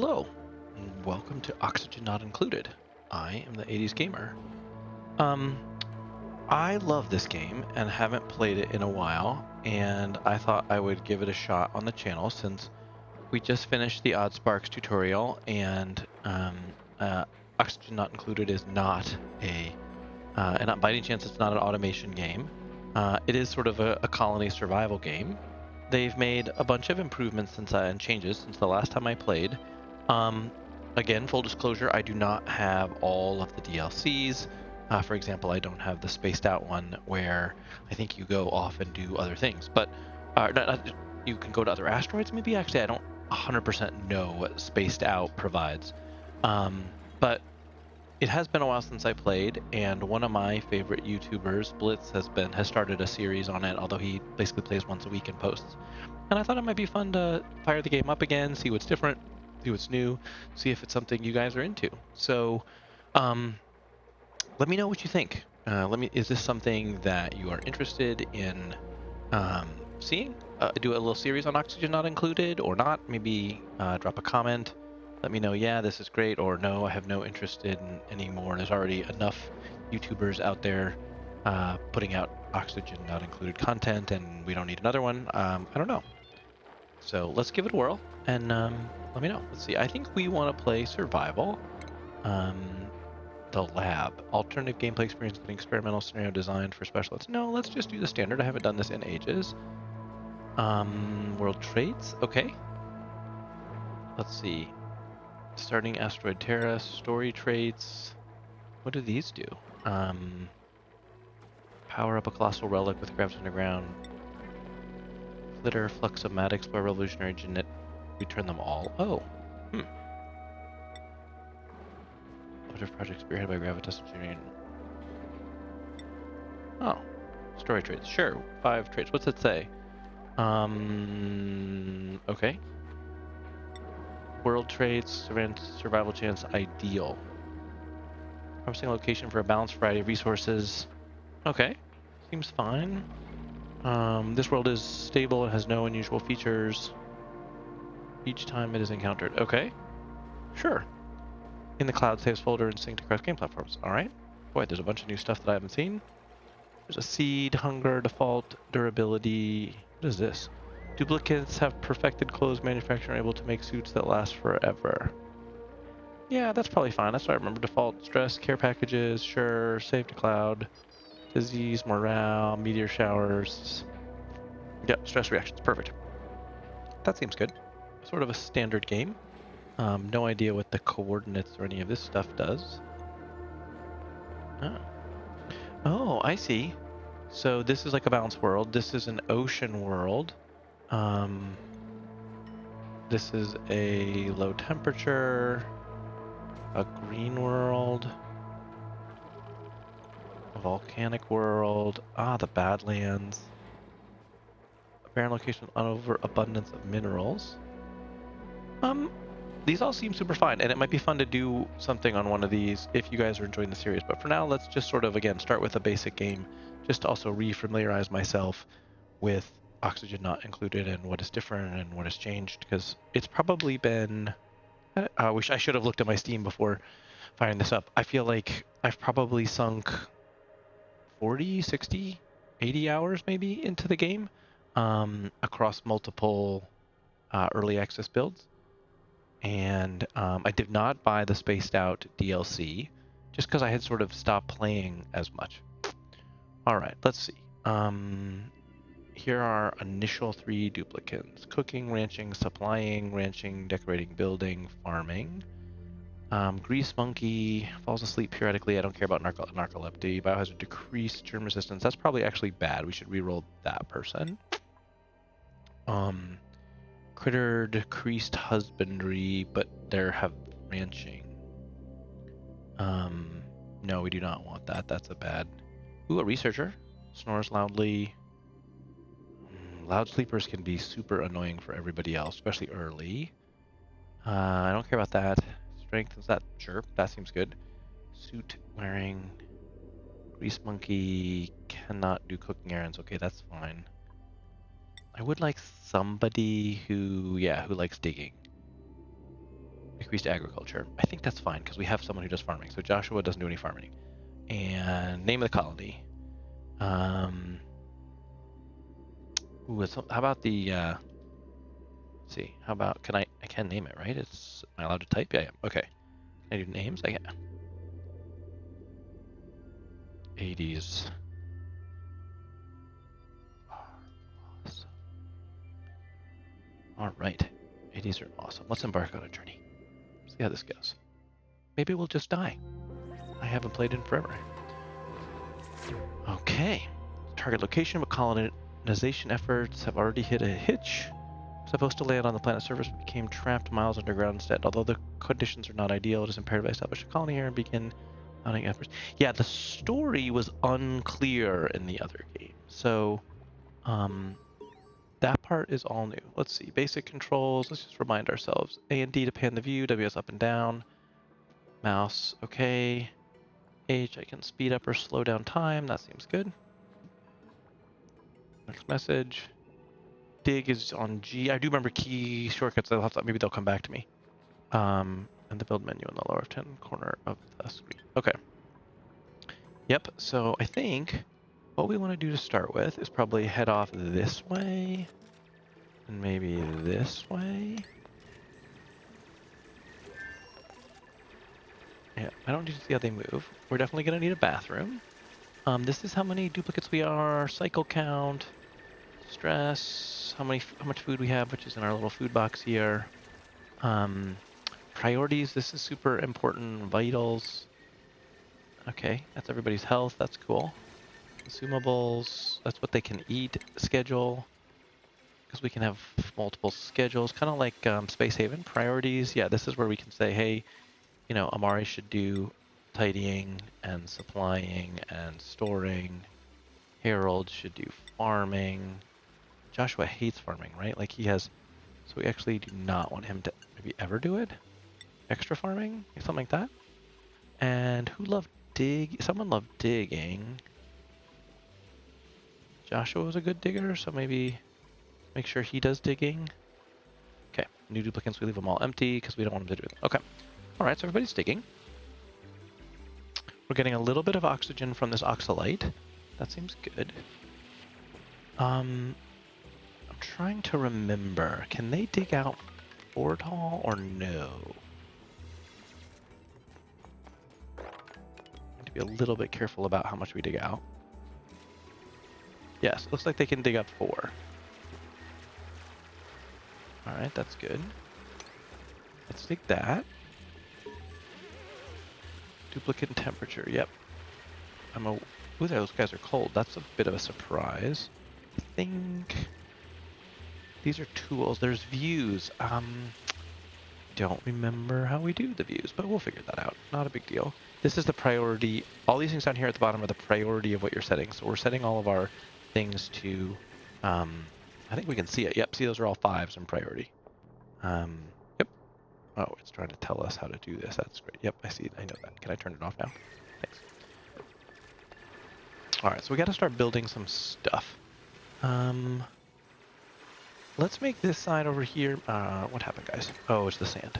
Hello, and welcome to Oxygen Not Included. I am the 80s gamer. Um, I love this game and haven't played it in a while, and I thought I would give it a shot on the channel since we just finished the Odd Sparks tutorial, and Oxygen Not Included is not and not by any chance, it's not an automation game. It is sort of a colony survival game. They've made a bunch of improvements and changes since the last time I played. Um, Again, full disclosure, I do not have all of the DLCs. For example, I don't have the spaced out one where I think you go off and do other things. But you can go to other asteroids, maybe? Actually, I don't 100% know what spaced out provides. But it has been a while since I played, and one of my favorite YouTubers, Blitz, has started a series on it, although he basically plays once a week and posts. And I thought it might be fun to fire the game up again, see what's different, see what's new, see if it's something you guys are into. So, um, let me know what you think. Is this something that you are interested in seeing? Do a little series on Oxygen Not Included or not? Maybe drop a comment. Let me know, yeah, this is great, or no, I have no interest in anymore. There's already enough YouTubers out there putting out Oxygen Not Included content, and we don't need another one. I don't know. So let's give it a whirl, and let me know. Let's see. I think we want to play survival. The lab. Alternative gameplay experience including experimental scenario designed for specialists. No, let's just do the standard. I haven't done this in ages. World traits. Okay. Let's see. Starting asteroid Terra. Story traits. What do these do? Power up a colossal relic with grabs underground. Flitter, Fluxomat, Explore, Revolutionary, Genet. We turn them all. Oh. Collaborative project spearheaded by Gravitas Engineering. Oh. Story traits. Sure. 5 traits. What's it say? Okay. World traits, survival chance, ideal. Promising location for a balanced variety of resources. Okay. Seems fine. This world is stable and has no unusual features each time it is encountered. Okay. Sure. In the cloud saves folder and synced across game platforms. Alright. Boy, there's a bunch of new stuff that I haven't seen. There's a seed, hunger, default, durability. What is this? Duplicates have perfected clothes manufacturer able to make suits that last forever. Yeah, that's probably fine. That's what I remember. Default, stress, care packages, sure. Save to cloud. Disease, morale, meteor showers. Yep, stress reactions. Perfect. That seems good. Sort of a standard game. No idea what the coordinates or any of this stuff does. Oh, I see. So this is like a balanced world. This is an ocean world. This is a low temperature, a green world, a volcanic world. The Badlands. A barren location with overabundance of minerals. These all seem super fine, and it might be fun to do something on one of these if you guys are enjoying the series. But for now, let's just sort of, again, start with a basic game, just to also re-familiarize myself with Oxygen Not Included and what is different and what has changed, because it's probably been... I wish I should have looked at my Steam before firing this up. I feel like I've probably sunk 40, 60, 80 hours maybe into the game across multiple early access builds. And I did not buy the spaced out DLC just because I had sort of stopped playing as much. All right, let's see. Here are initial 3 duplicates: cooking, ranching, supplying, ranching, decorating, building, farming. Grease monkey falls asleep periodically. I don't care about narcolepsy. Biohazard, decreased germ resistance. That's probably actually bad. We should reroll that person. Critter, decreased husbandry, but there have ranching. No, we do not want that. That's a bad. Ooh, a researcher. Snores loudly. Loud sleepers can be super annoying for everybody else, especially early. I don't care about that. Strength, is that? Sure, that seems good. Suit wearing. Grease monkey cannot do cooking errands. Okay, that's fine. I would like somebody who likes digging. Increased agriculture. I think that's fine because we have someone who does farming. So Joshua doesn't do any farming. And name of the colony. How about the? Let's see. How about? I can name it, right? Am I allowed to type? Yeah, I am. Okay. Can I do names? I can. 80s. Awesome. All right. 80s are awesome. Let's embark on a journey. See how this goes. Maybe we'll just die. I haven't played in forever. Okay. Target location, but colonization efforts have already hit a hitch. Supposed to land on the planet's surface, but became trapped miles underground instead. Although the conditions are not ideal, it is imperative to establish a colony here and begin mounting efforts. Yeah, the story was unclear in the other game. So, that part is all new. Let's see. Basic controls. Let's just remind ourselves. A and D to pan the view. W is up and down. Mouse. Okay. H, I can speed up or slow down time. That seems good. Next message. Dig is on G. I do remember key shortcuts. Maybe they'll come back to me. And the build menu in the lower left-hand corner of the screen. Okay. Yep. So I think what we want to do to start with is probably head off this way, and maybe this way. Yeah. I don't need to see how they move. We're definitely gonna need a bathroom. This is how many duplicates we are. Cycle count. Stress, how much food we have, which is in our little food box here. Priorities, this is super important. Vitals. Okay, that's everybody's health. That's cool. Consumables, that's what they can eat. Schedule, because we can have multiple schedules, kind of like Space Haven. Priorities, yeah, this is where we can say, hey, you know, Amari should do tidying and supplying and storing. Harold should do farming. Joshua hates farming, right? Like he has, so we actually do not want him to maybe ever do it. Extra farming, something like that. And who loved someone loved digging. Joshua was a good digger, so maybe make sure he does digging. Okay, new duplicates, we leave them all empty because we don't want them to do it. Okay, all right, so everybody's digging. We're getting a little bit of oxygen from this oxalite. That seems good. I'm trying to remember. Can they dig out 4 tall or no? Need to be a little bit careful about how much we dig out. Yes, looks like they can dig up 4. Alright, that's good. Let's dig that. Duplicate and temperature, yep. Ooh, those guys are cold. That's a bit of a surprise. I think these are tools. There's views. Don't remember how we do the views, but we'll figure that out. Not a big deal. This is the priority. All these things down here at the bottom are the priority of what you're setting. So we're setting all of our things to, I think we can see it. Yep, see those are all 5s in priority. Yep. Oh, it's trying to tell us how to do this. That's great. Yep, I see it. I know that. Can I turn it off now? Thanks. All right, so we got to start building some stuff. Let's make this side over here. What happened, guys? Oh, it's the sand.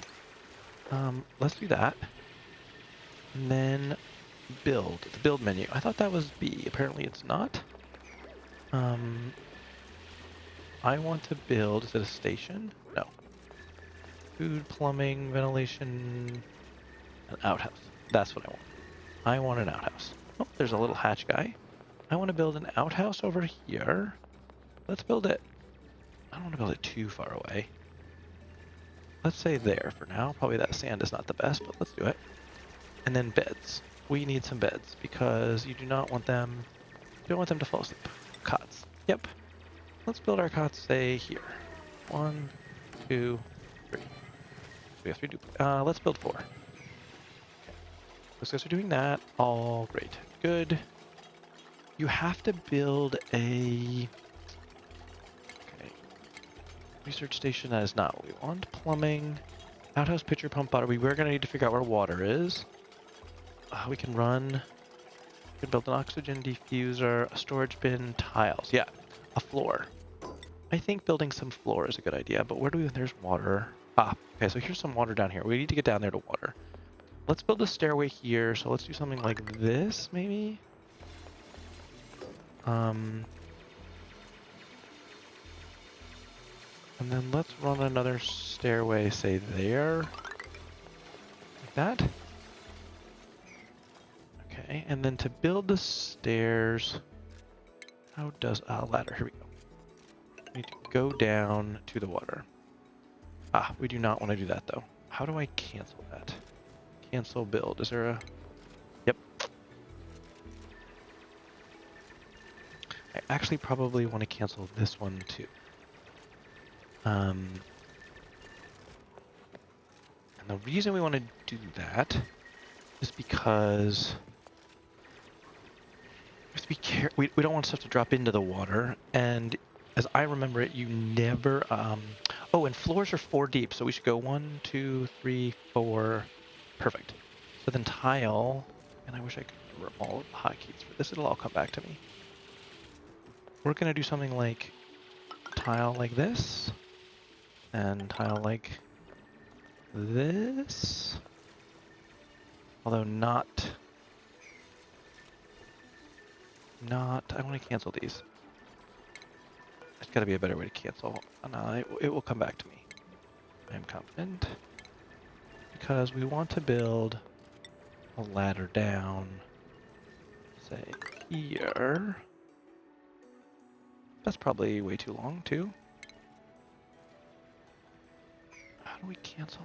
Let's do that. And then build. The build menu. I thought that was B. Apparently it's not. I want to build. Is it a station? No. Food, plumbing, ventilation, an outhouse. That's what I want. I want an outhouse. Oh, there's a little hatch guy. I want to build an outhouse over here. Let's build it. I don't want to build it too far away. Let's say there for now. Probably that sand is not the best, but let's do it. And then beds. We need some beds because you don't want them to fall asleep. Cots. Yep. Let's build our cots, say, here. 1, 2, 3. We have 3 let's build 4. Okay. Those guys are doing that. All great. Good. You have to build a research station. That is not what we want. Plumbing, outhouse, pitcher, pump, water. We're going to need to figure out where water is. We can run. We can build an oxygen diffuser, a storage bin, tiles. Yeah, a floor. I think building some floor is a good idea, but where do we? There's water. Okay, so here's some water down here. We need to get down there to water. Let's build a stairway here. So let's do something like this, maybe. And then let's run another stairway, say there. Like that. Okay, and then to build the stairs, how does a ladder? Here we go. We need to go down to the water. We do not want to do that though. How do I cancel that? Cancel build. Is there a... Yep. I actually probably want to cancel this one too. And the reason we want to do that is because we don't want stuff to drop into the water, and as I remember it, you never oh, and floors are 4 deep, so we should go 1, 2, 3, 4. Perfect. So then tile, and I wish I could remember all of the hotkeys for this. It'll all come back to me. We're gonna do something like tile like this, and tile like this, although not, I want to cancel these. There's got to be a better way to cancel. No, it will come back to me. I am confident. Because we want to build a ladder down, say, here. That's probably way too long, too. How do we cancel?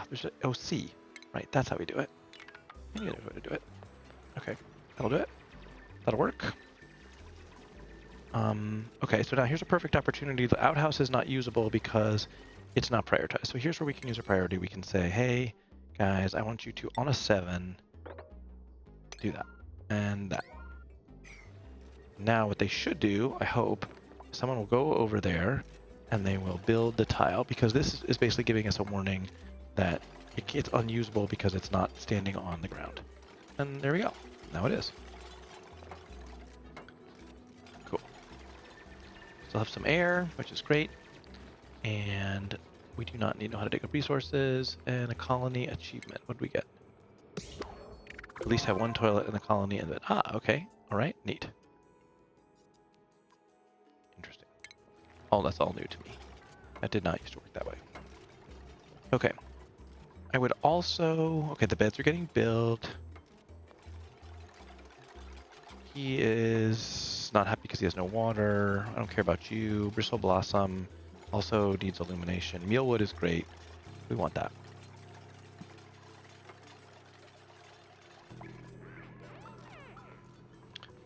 There's a OC. Right, that's how we do it. I knew there was a way to do it. Okay, that'll do it. That'll work. Okay, so now here's a perfect opportunity. The outhouse is not usable because it's not prioritized. So here's where we can use a priority. We can say, hey, guys, I want you to, on a 7, do that and that. Now what they should do, I hope, someone will go over there and they will build the tile, because this is basically giving us a warning that it's unusable because it's not standing on the ground. And there we go. Now it is. Cool. Still have some air, which is great. And we do not need to know how to dig up resources. And a colony achievement. What do we get? At least have 1 toilet in the colony and then... okay. Alright, neat. Interesting. Oh, that's all new to me. That did not used to work that way. Okay. I would also... Okay, the beds are getting built. He is not happy because he has no water. I don't care about you. Bristle Blossom also needs illumination. Mealwood is great. We want that.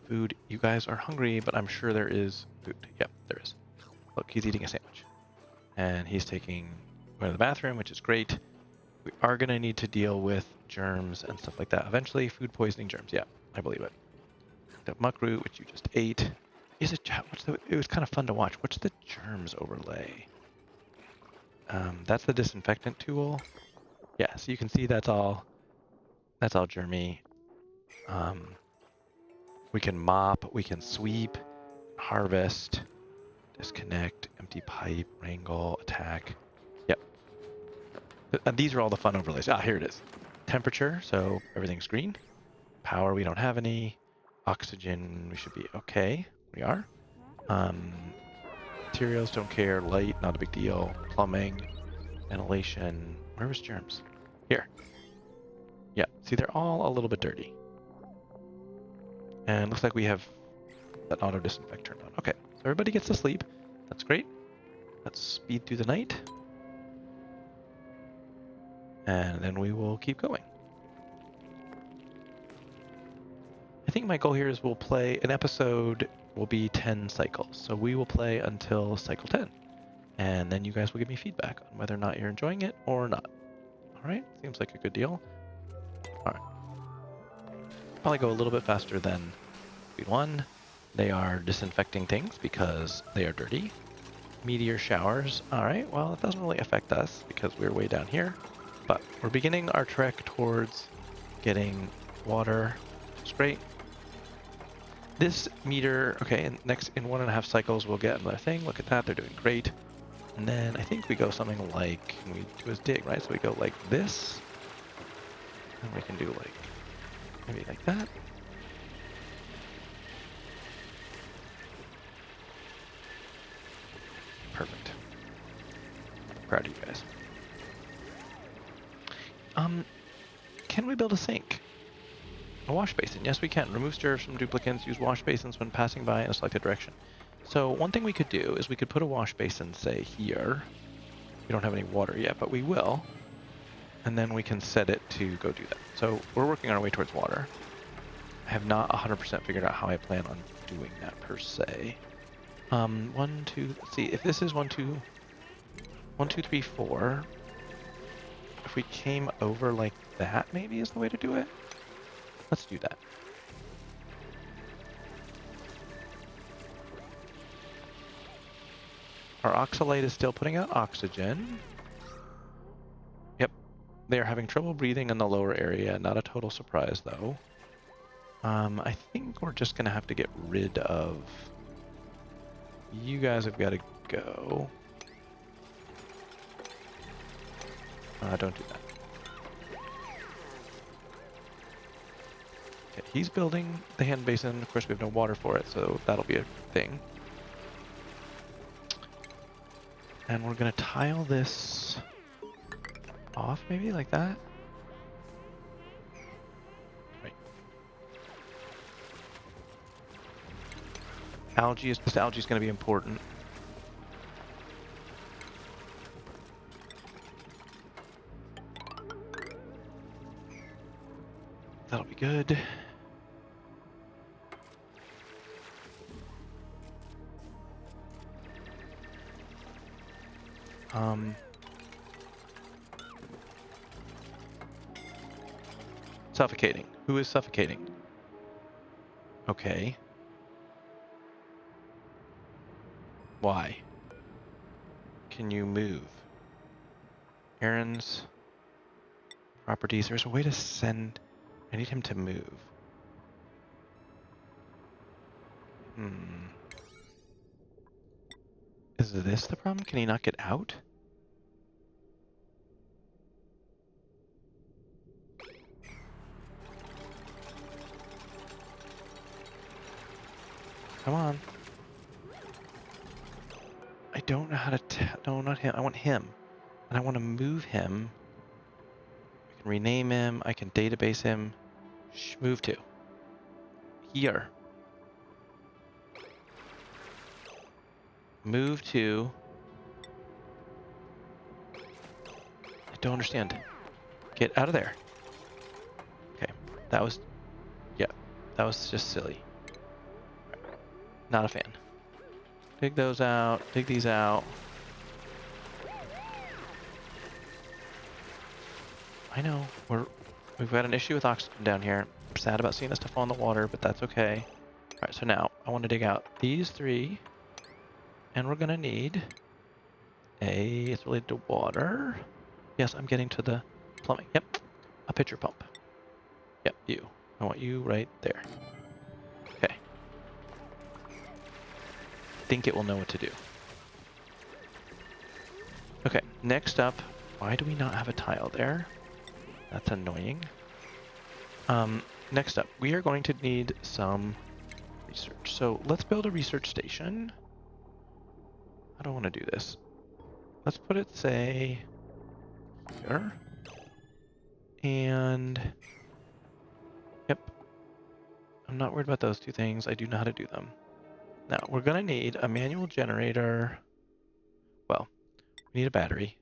Food. You guys are hungry, but I'm sure there is food. Yep, there is. Look, he's eating a sandwich. And he's going to the bathroom, which is great. We are going to need to deal with germs and stuff like that. Eventually, food poisoning germs. Yeah, I believe it. The muckroot, which you just ate. Is it? It was kind of fun to watch. What's the germs overlay? That's the disinfectant tool. Yeah, so you can see that's all germy. We can mop, we can sweep, harvest, disconnect, empty pipe, wrangle, attack. Yep. And these are all the fun overlays. Here it is. Temperature, so everything's green. Power, we don't have any. Oxygen, we should be okay. We are. Materials, don't care. Light, not a big deal. Plumbing, ventilation. Where was germs? Here. Yeah, see, they're all a little bit dirty. And looks like we have that auto disinfect turned on. Okay, so everybody gets to sleep. That's great. Let's speed through the night. And then we will keep going. I think my goal here is we'll play an episode will be 10 cycles. So we will play until cycle 10. And then you guys will give me feedback on whether or not you're enjoying it or not. All right, seems like a good deal. All right. Probably go a little bit faster than speed 1. They are disinfecting things because they are dirty. Meteor showers. All right, well, it doesn't really affect us because we're way down here. But we're beginning our trek towards getting water. It's great. This meter, okay, and next in 1.5 cycles we'll get another thing. Look at that, they're doing great. And then I think we go something like, can we do his dig, right? So we go like this, and we can do like, maybe like that. Perfect. Proud of you guys. Can we build a sink? A wash basin? Yes, we can. Remove stirrers from duplicates. Use wash basins when passing by in a selected direction. So one thing we could do is we could put a wash basin, say, here. We don't have any water yet, but we will. And then we can set it to go do that. So we're working our way towards water. I have not 100% figured out how I plan on doing that per se. 1, 2, let's see, if this is 1, 2, 1, 2, 3, 4. If we came over like that, maybe is the way to do it. Let's do that. Our oxalate is still putting out oxygen. Yep. They are having trouble breathing in the lower area. Not a total surprise, though. I think we're just going to have to get rid of... You guys have got to go. Don't do that. Okay, he's building the hand basin. Of course, we have no water for it, so that'll be a thing. And we're going to tile this off, maybe, like that. Right. This algae is going to be important. That'll be good. Suffocating. Who is suffocating? Okay. Why? Can you move? Aaron's properties. There's a way to send... I need him to move. Is this the problem? Can he not get out? Come on. I don't know how to no, not him. I want him. And I want to move him. I can rename him. I can database him. Move to. Here. Move to... I don't understand. Get out of there. Okay. That was... Yeah. That was just silly. Not a fan. Dig those out. Dig these out. I know. We've got an issue with oxygen down here. I'm sad about seeing this stuff on the water, but that's okay. Alright, so now I want to dig out these 3. And we're gonna need it's related to water. Yes, I'm getting to the plumbing. Yep. A pitcher pump. Yep, you. I want you right there. Okay. Think it will know what to do. Okay, next up, why do we not have a tile there? That's annoying. Next up, we are going to need some research. So let's build a research station. I don't want to do this. Let's put it, say, here. And, yep. I'm not worried about those 2 things. I do know how to do them. Now, we're going to need a manual generator. Well, we need a battery.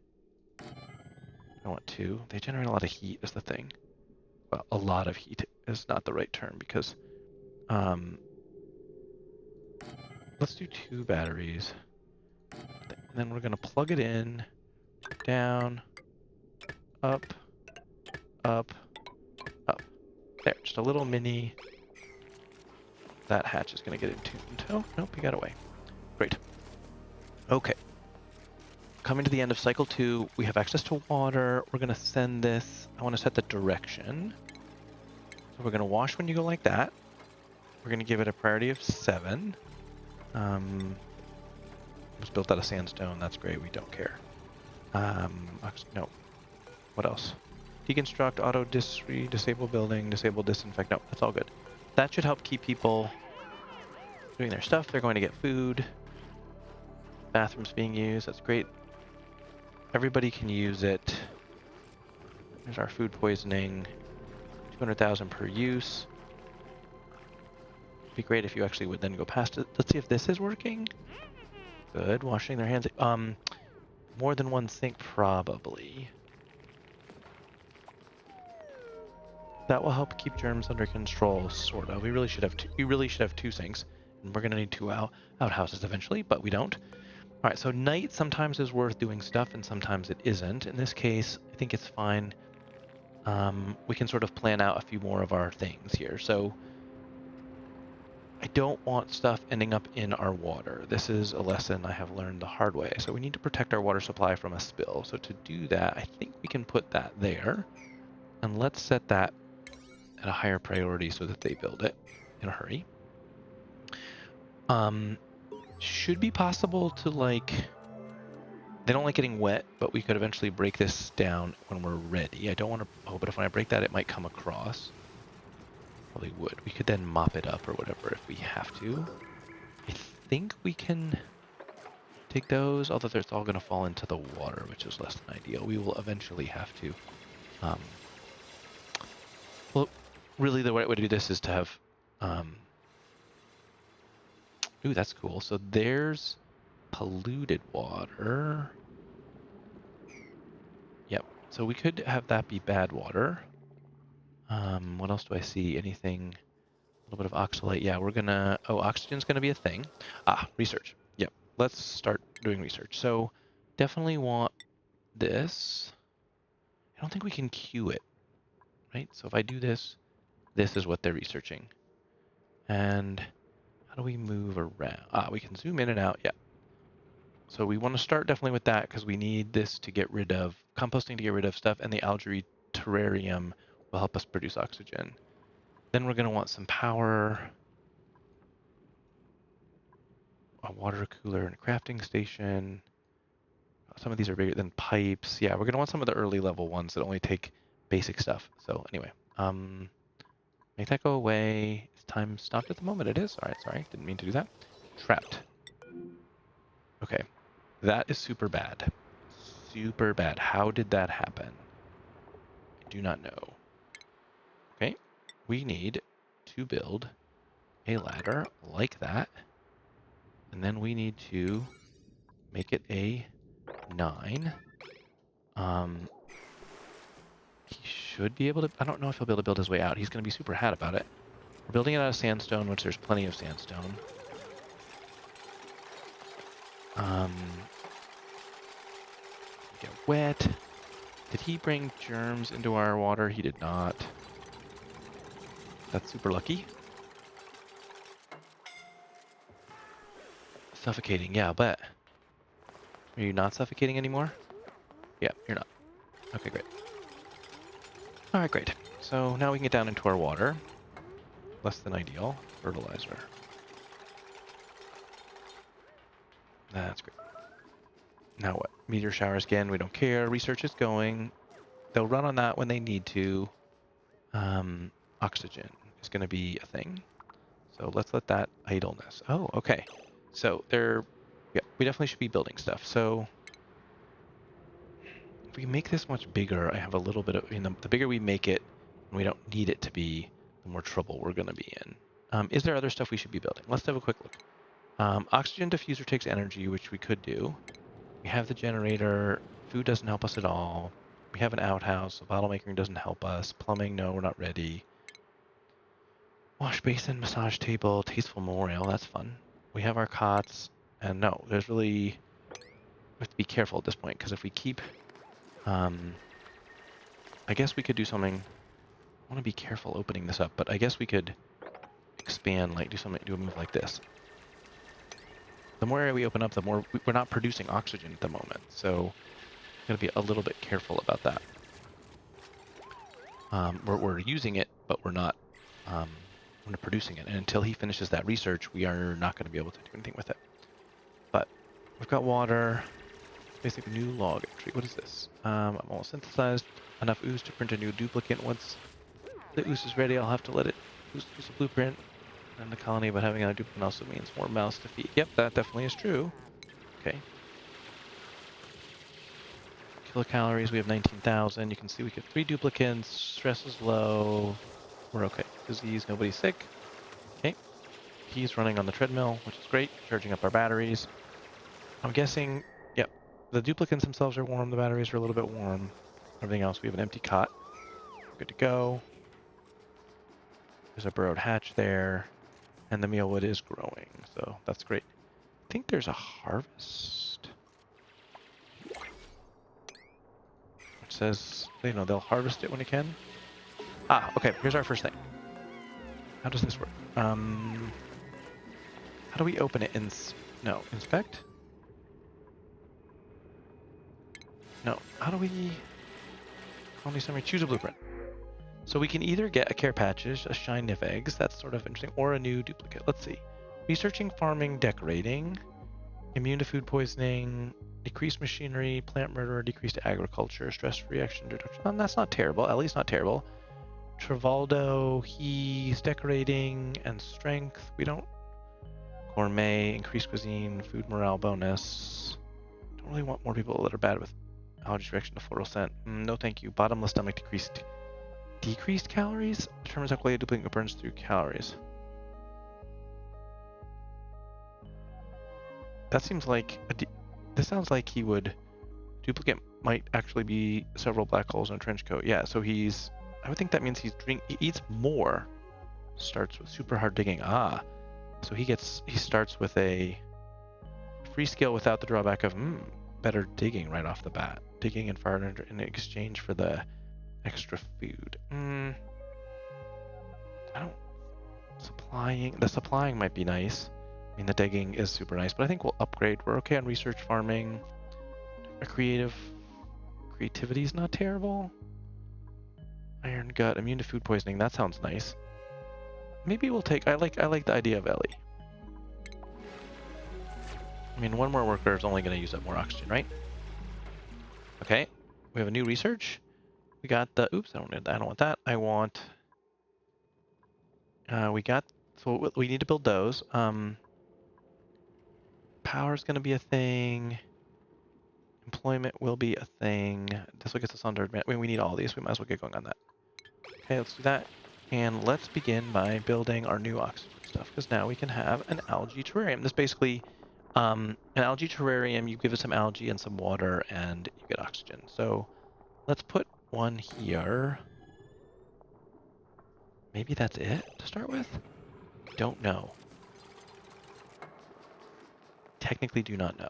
I want 2. They generate a lot of heat is the thing. Well, a lot of heat is not the right term because, let's do 2 batteries. And then we're going to plug it in, down, up, up, up. There, just a little mini. That hatch is going to get into... Oh, nope, he got away. Great. Okay. Coming to the end of cycle 2, we have access to water. We're going to send this... I want to set the direction. So we're going to wash when you go like that. We're going to give it a priority of 7. was built out of sandstone. That's great. We don't care. No. What else? Deconstruct, auto disable building, disable disinfect. No, that's all good. That should help keep people doing their stuff. They're going to get food. Bathrooms being used. That's great. Everybody can use it. There's our food poisoning. 200,000 per use. It'd be great if you actually would then go past it. Let's see if this is working. Good. Washing their hands. More than one sink, probably. That will help keep germs under control, sort of. We really should have two sinks, and we're gonna need two outhouses eventually, but we don't. All right. So night sometimes is worth doing stuff, and sometimes it isn't. In this case, I think it's fine. We can sort of plan out a few more of our things here. So I don't want stuff ending up in our water. This is a lesson I have learned the hard way. So we need to protect our water supply from a spill. So to do that, I think we can put that there. And let's set that at a higher priority so that they build it in a hurry. Should be possible to, like... They don't like getting wet, but we could eventually break this down when we're ready. I don't want to... Oh, but if when I break that, it might come across. Probably would. We could then mop it up or whatever if we have to. I think we can dig those, although it's all going to fall into the water, which is less than ideal. We will eventually have to... well, really the right way to do this is to have... Ooh, that's cool. So there's polluted water. Yep. So we could have that be bad water. What else do I see? Anything? A little bit of oxalate. Yeah, we're gonna... Oh, oxygen's gonna be a thing. Research. Yep. Let's start doing research. So definitely want this. I don't think we can queue it, right? So if I do this, this is what they're researching. And how do we move around? We can zoom in and out. Yeah. So we want to start definitely with that because we need this to get rid of composting to get rid of stuff, and the algae terrarium will help us produce oxygen. Then we're going to want some power, a water cooler and a crafting station. Some of these are bigger than pipes. Yeah, we're going to want some of the early level ones that only take basic stuff. So anyway, make that go away. Is time stopped at the moment? It is. All right, sorry. Didn't mean to do that. Trapped. Okay. That is super bad. Super bad. How did that happen? I do not know. Okay. We need to build a ladder like that. And then we need to make it a 9. He should be able to... I don't know if he'll be able to build his way out. He's going to be super had about it. We're building it out of sandstone, which there's plenty of sandstone. Get wet. Did he bring germs into our water? He did not. That's super lucky. Suffocating, yeah, I'll bet. Are you not suffocating anymore? Yeah, you're not. Okay, great. Alright, great. So now we can get down into our water. Less than ideal. Fertilizer. That's great. Now what? Meteor showers again, we don't care. Research is going. They'll run on that when they need to. Oxygen is going to be a thing. So let's let that idleness. Oh, okay. So yeah, we definitely should be building stuff. So if we make this much bigger, I have a little bit of, the bigger we make it, and we don't need it to be, the more trouble we're going to be in. Is there other stuff we should be building? Let's have a quick look. Oxygen diffuser takes energy, which we could do. We have the generator. Food doesn't help us at all. We have an outhouse. Bottle making doesn't help us. Plumbing, no, we're not ready. Wash basin, massage table, tasteful memorial. That's fun. We have our cots. And no, there's really... We have to be careful at this point, because if we keep... I guess we could do something... I want to be careful opening this up, but I guess we could expand, like do a move like this. The more area we open up, the more... We're not producing oxygen at the moment, so... Got to be a little bit careful about that. We're using it, but we're not producing it. And until he finishes that research, we are not going to be able to do anything with it. But We've got water. Basic new log entry. What is this? I'm almost synthesized enough ooze to print a new duplicate. Once the ooze is ready, I'll have to let it ooze a blueprint and the colony, but having a duplicate also means more mouths to feed. Yep, that definitely is true. Okay. Kilocalories, we have 19,000. You can see we get 3 duplicates. Stress is low. We're okay. Disease, nobody's sick. Okay. He's running on the treadmill, which is great. Charging up our batteries. I'm guessing, yep, the duplicates themselves are warm. The batteries are a little bit warm. Everything else, we have an empty cot. Good to go. There's a burrowed hatch there. And the mealwood is growing, so that's great. I think there's a harvest. Which says, you know, they'll harvest it when it can. Ah, okay, here's our first thing. How does this work? How do we open it? No, inspect? No, how do we... Only summary, choose a blueprint. So we can either get a care patches, a shine of eggs, that's sort of interesting, or a new duplicate. Let's see. Researching, farming, decorating, immune to food poisoning, decreased machinery, plant murder, decreased agriculture, stress-free action reduction. That's not terrible. Ellie's not terrible. Travaldo, he's decorating and strength. We don't... Gourmet, increased cuisine, food morale bonus. Don't really want more people that are bad with allergy reaction to floral scent. No thank you. Bottomless stomach decreased. Decreased calories? Determines how quickly a duplicate burns through calories. That seems like... This sounds like he would... Duplicate might actually be several black holes in a trench coat. Yeah, so he's... I would think that means he eats more. Starts with super hard digging. Ah. So he starts with a free skill without the drawback of better digging right off the bat. Digging and fire in exchange for the extra food. I don't... The supplying might be nice. I mean, the digging is super nice, but I think we'll upgrade. We're okay on research farming. Creativity's not terrible. Iron gut, immune to food poisoning. That sounds nice. Maybe we'll take... I like the idea of Ellie. I mean, one more worker is only going to use up more oxygen, right? Okay. We have a new research. We got the... Oops, I don't want that. I want... So we need to build those. Power's going to be a thing. Employment will be a thing. This will get us under... We need all these. We might as well get going on that. Okay, let's do that. And let's begin by building our new oxygen stuff, because now we can have an algae terrarium. This basically... an algae terrarium, you give it some algae and some water, and you get oxygen. So let's put one here. Maybe that's it to start with? Don't know. Technically do not know.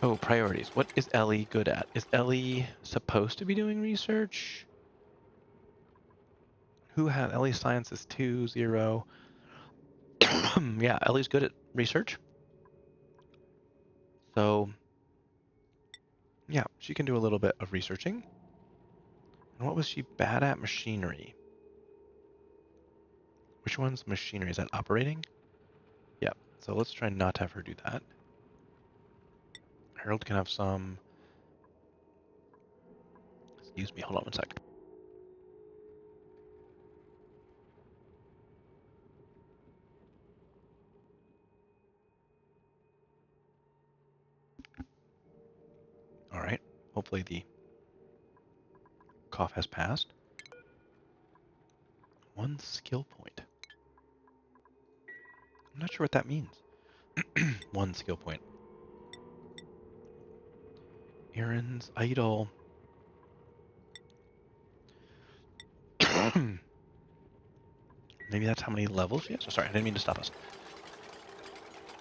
Oh, priorities. What is Ellie good at? Is Ellie supposed to be doing research? Who has... Ellie's science is 2, 0. Yeah, Ellie's good at research. So, yeah, she can do a little bit of researching. And what was she bad at? Machinery. Which one's machinery? Is that operating? Yeah, so let's try not to have her do that. Harold can have some... Excuse me, hold on one sec. All right, hopefully the cough has passed. 1 skill point. I'm not sure what that means. 1 skill point. Errands, idle. Maybe that's how many levels she has? Oh, sorry, I didn't mean to stop us.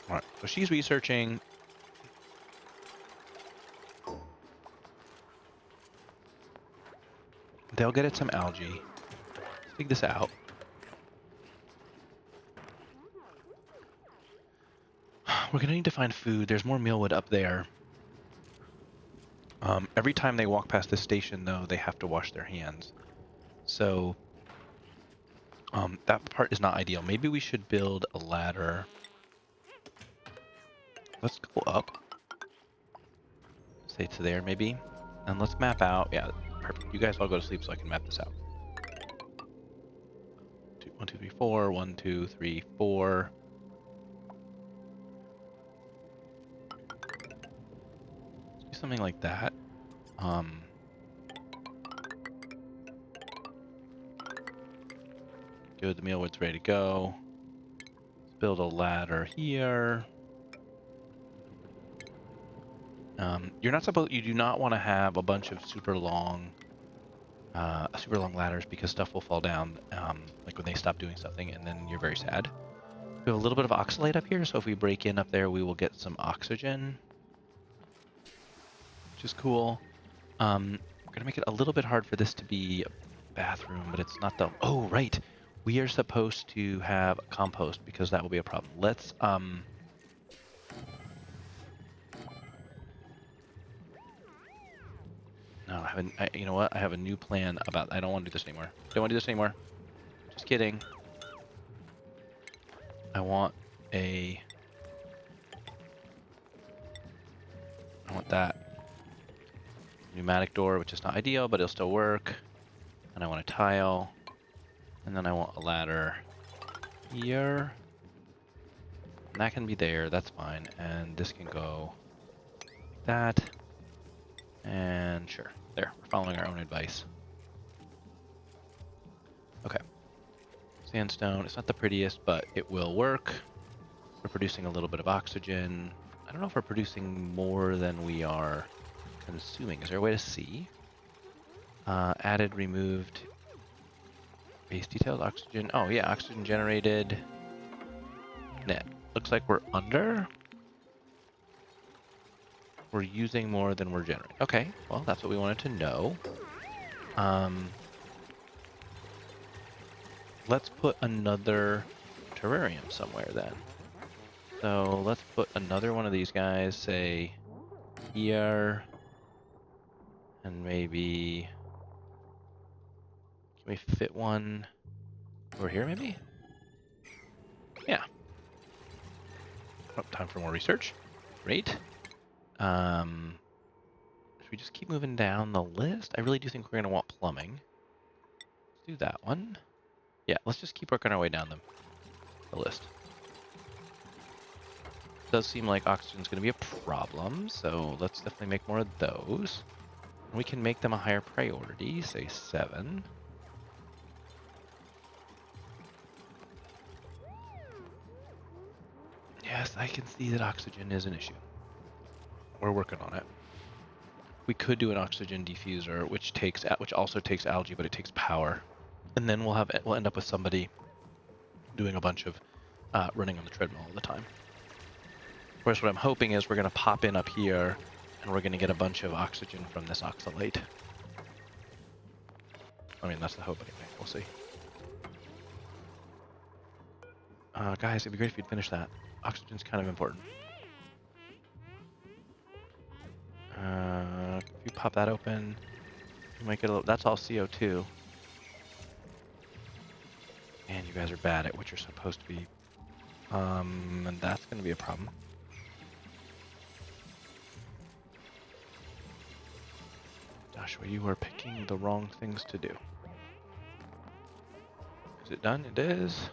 All right, so she's researching. They'll get it some algae. Let's dig this out. We're gonna need to find food. There's more mealwood up there. Every time they walk past this station, though, they have to wash their hands. So That part is not ideal. Maybe we should build a ladder. Let's go up. Say to there, maybe. And let's map out. Yeah, perfect. You guys all go to sleep so I can map this out. 1, 2, 3, 4. 1, 2, 3, 4. Let's do something like that. Good, the mealwood's ready to go. Let's build a ladder here. You do not want to have a bunch of super long ladders because stuff will fall down, like when they stop doing something, and then you're very sad. We have a little bit of oxalate up here, so if we break in up there, we will get some oxygen, which is cool. We're gonna make it a little bit hard for this to be a bathroom, but it's not the. Oh, right. We are supposed to have compost because that will be a problem. Let's No, you know what? I have a new plan about. I don't want to do this anymore. Don't want to do this anymore. Just kidding. I want that pneumatic door, which is not ideal, but it'll still work. And I want a tile. And then I want a ladder here. And that can be there. That's fine. And this can go like that. And sure. There. We're following our own advice. Okay. Sandstone. It's not the prettiest, but it will work. We're producing a little bit of oxygen. I don't know if we're producing more than we are consuming. Is there a way to see? Added, removed, base details, oxygen. Oh yeah, oxygen generated. Net. Looks like we're under. We're using more than we're generating. Okay, well that's what we wanted to know. Let's put another terrarium somewhere then. So let's put another one of these guys, say here, and maybe can we fit one over here maybe? Yeah. Oh, time for more research. Great. Should we just keep moving down the list? I really do think we're gonna want plumbing. Let's do that one. Yeah, let's just keep working our way down the list. Does seem like oxygen's going to be a problem, so let's definitely make more of those. We can make them a higher priority, say 7. Yes, I can see that oxygen is an issue. We're working on it. We could do an oxygen diffuser, which also takes algae, but it takes power, and then we'll end up with somebody doing a bunch of running on the treadmill all the time. Of course, what I'm hoping is we're going to pop in up here, and we're going to get a bunch of oxygen from this oxalate. I mean, that's the hope anyway. We'll see. Guys, it'd be great if you'd finish that. Oxygen's kind of important. If you pop that open, you might get a little. That's all CO2. And you guys are bad at what you're supposed to be. And that's going to be a problem. Joshua, you are picking the wrong things to do. Is it done? It is.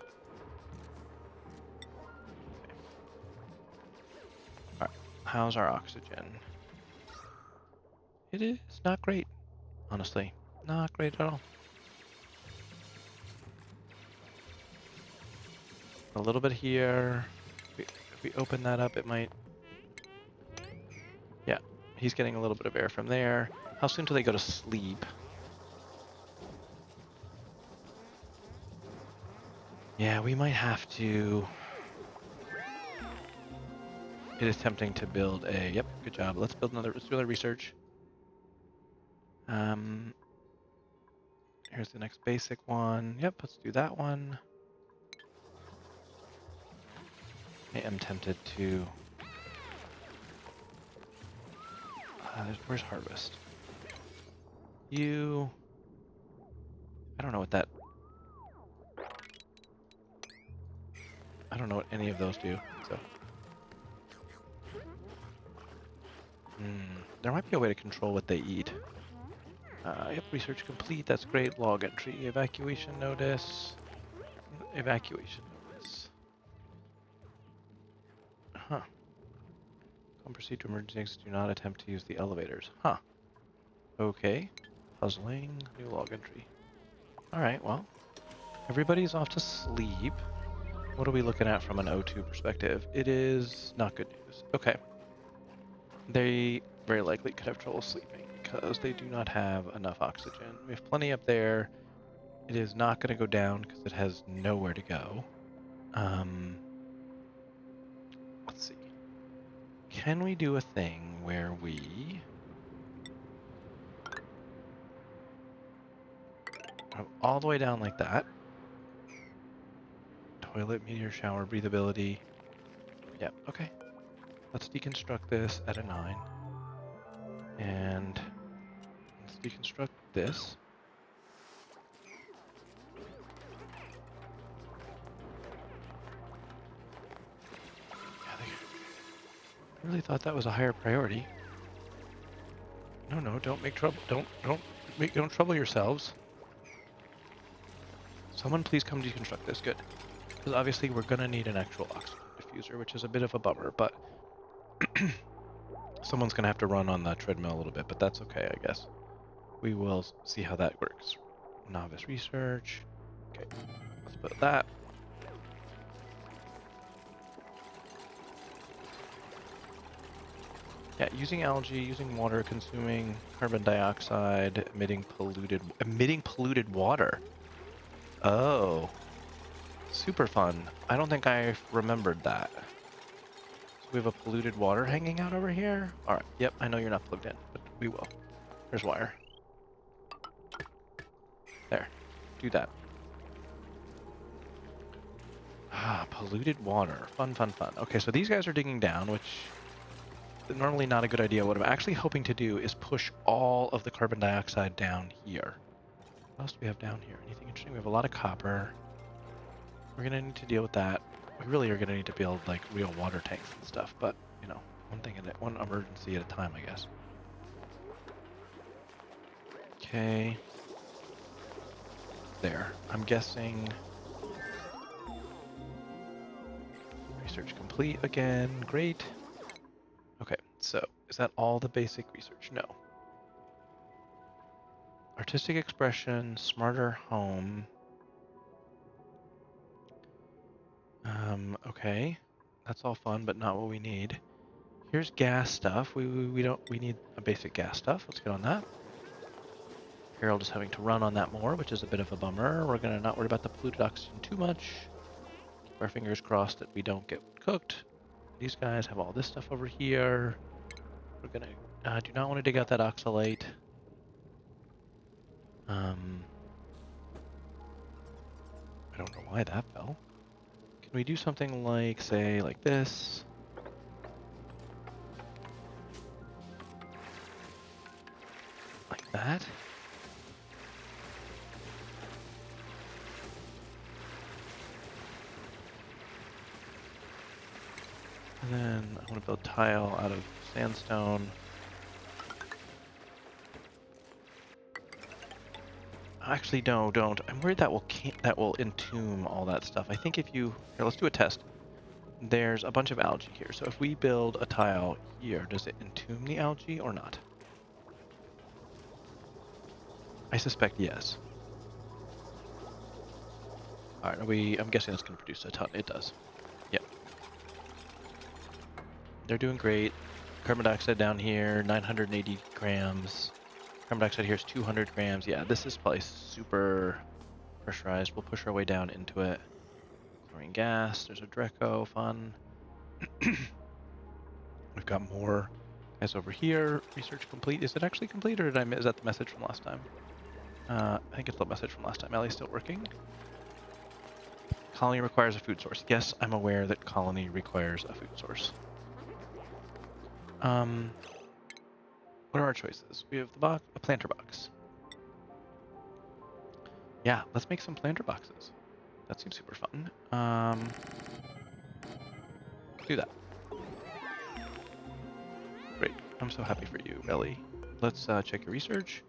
Okay. Alright, how's our oxygen? It is not great, honestly. Not great at all. A little bit here. If we open that up, it might... Yeah, he's getting a little bit of air from there. How soon do they go to sleep? Yeah, we might have to... It is tempting to build a... Yep, good job. Let's do another research. Here's the next basic one. Yep, let's do that one. I am tempted to... where's harvest? I don't know what that... I don't know what any of those do. So, there might be a way to control what they eat. Yep, research complete. That's great. Log entry. Evacuation notice. Evacuation notice. Huh. Come proceed to emergency exits. Do not attempt to use the elevators. Huh. Okay. Puzzling. New log entry. Alright, well. Everybody's off to sleep. What are we looking at from an O2 perspective? It is not good news. Okay. They very likely could have trouble sleeping because they do not have enough oxygen. We have plenty up there. It is not going to go down because it has nowhere to go. Let's see. Can we do a thing where we go all the way down like that? Toilet, meteor shower, breathability. Yep, okay. Let's deconstruct this at a 9. And let's deconstruct this. Yeah, I really thought that was a higher priority. No, don't make trouble. Don't trouble yourselves. Someone please come deconstruct this. Good. Because obviously we're gonna need an actual oxygen diffuser, which is a bit of a bummer, but someone's gonna have to run on the treadmill a little bit, but that's okay, I guess. We will see how that works. Novice research. Okay, let's put that. Yeah, using algae, using water, consuming carbon dioxide, emitting polluted water. Oh, super fun. I don't think I remembered that. So we have a polluted water hanging out over here. All right. Yep, I know you're not plugged in, but we will. There's wire. There. Do that. Ah, polluted water. Fun. Okay, so these guys are digging down, which is normally not a good idea. What I'm actually hoping to do is push all of the carbon dioxide down here. What else do we have down here? Anything interesting? We have a lot of copper. We're gonna need to deal with that. We really are gonna need to build like real water tanks and stuff, but you know, one emergency at a time, I guess. Okay. There. I'm guessing research complete again. Great. Okay, so is that all the basic research? No. Artistic expression, smarter home. Okay. That's all fun, but not what we need. Here's gas stuff. We need a basic gas stuff. Let's get on that. Harold is having to run on that more, which is a bit of a bummer. We're gonna not worry about the polluted oxygen too much. Keep our fingers crossed that we don't get cooked. These guys have all this stuff over here. We're gonna do not want to dig out that oxalate. I don't know why that fell. Can we do something like, say, like this? Like that? And then I want to build tile out of sandstone. Actually, no, don't. I'm worried that will entomb all that stuff. I think if you... Here, let's do a test. There's a bunch of algae here. So if we build a tile here, does it entomb the algae or not? I suspect yes. Alright, I'm guessing it's going to produce a ton. It does. Yep. They're doing great. Carbon dioxide down here, 980 grams. Carbon dioxide here is 200 grams. Yeah, this is probably super pressurized. We'll push our way down into it. Chlorine gas. There's a Dreco. Fun. We've got more guys over here. Research complete. Is it actually complete, or is that the message from last time? I think it's the message from last time. Ellie's still working. Colony requires a food source. Yes, I'm aware that colony requires a food source. What are our choices? We have a planter box. Yeah, let's make some planter boxes. That seems super fun. Do that. Great. I'm so happy for you, Ellie. Let's check your research.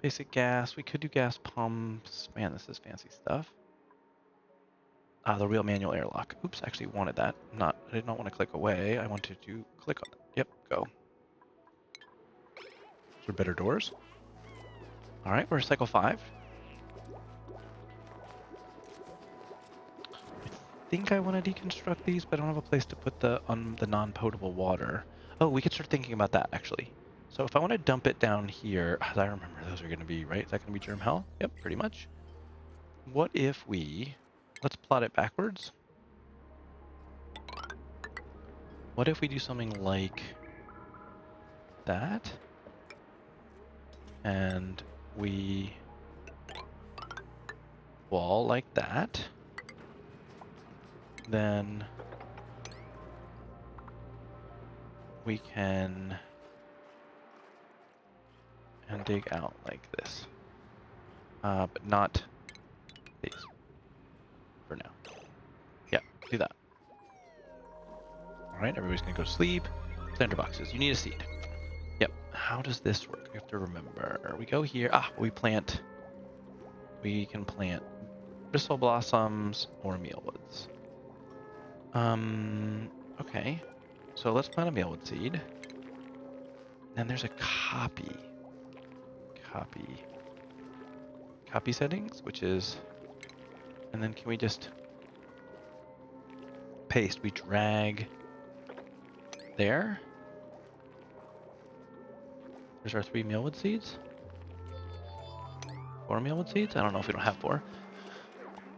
Basic gas. We could do gas pumps. Man, this is fancy stuff. The real manual airlock. Oops, I actually wanted that. I did not want to click away. I wanted to click on it. Yep, go. For better doors. All right, we're cycle 5. I think I want to deconstruct these, but I don't have a place to put the non-potable water. Oh, we could start thinking about that actually. So if I want to dump it down here, as I remember, those are going to be right. Is that going to be germ hell? Yep, pretty much. What if let's plot it backwards. What if we do something like that? And we wall like that. Then we can dig out like this. But not these for now. Yeah, do that. All right, everybody's gonna go to sleep. Planter boxes. You need a seed. Yep. How does this work? We have to remember. We go here. We can plant bristle blossoms or mealwoods. Okay. So let's plant a mealwood seed. Then there's a copy settings, which is, and then can we just paste? We drag there. There's our 3 mealwood seeds. 4 mealwood seeds. I don't know if we don't have 4.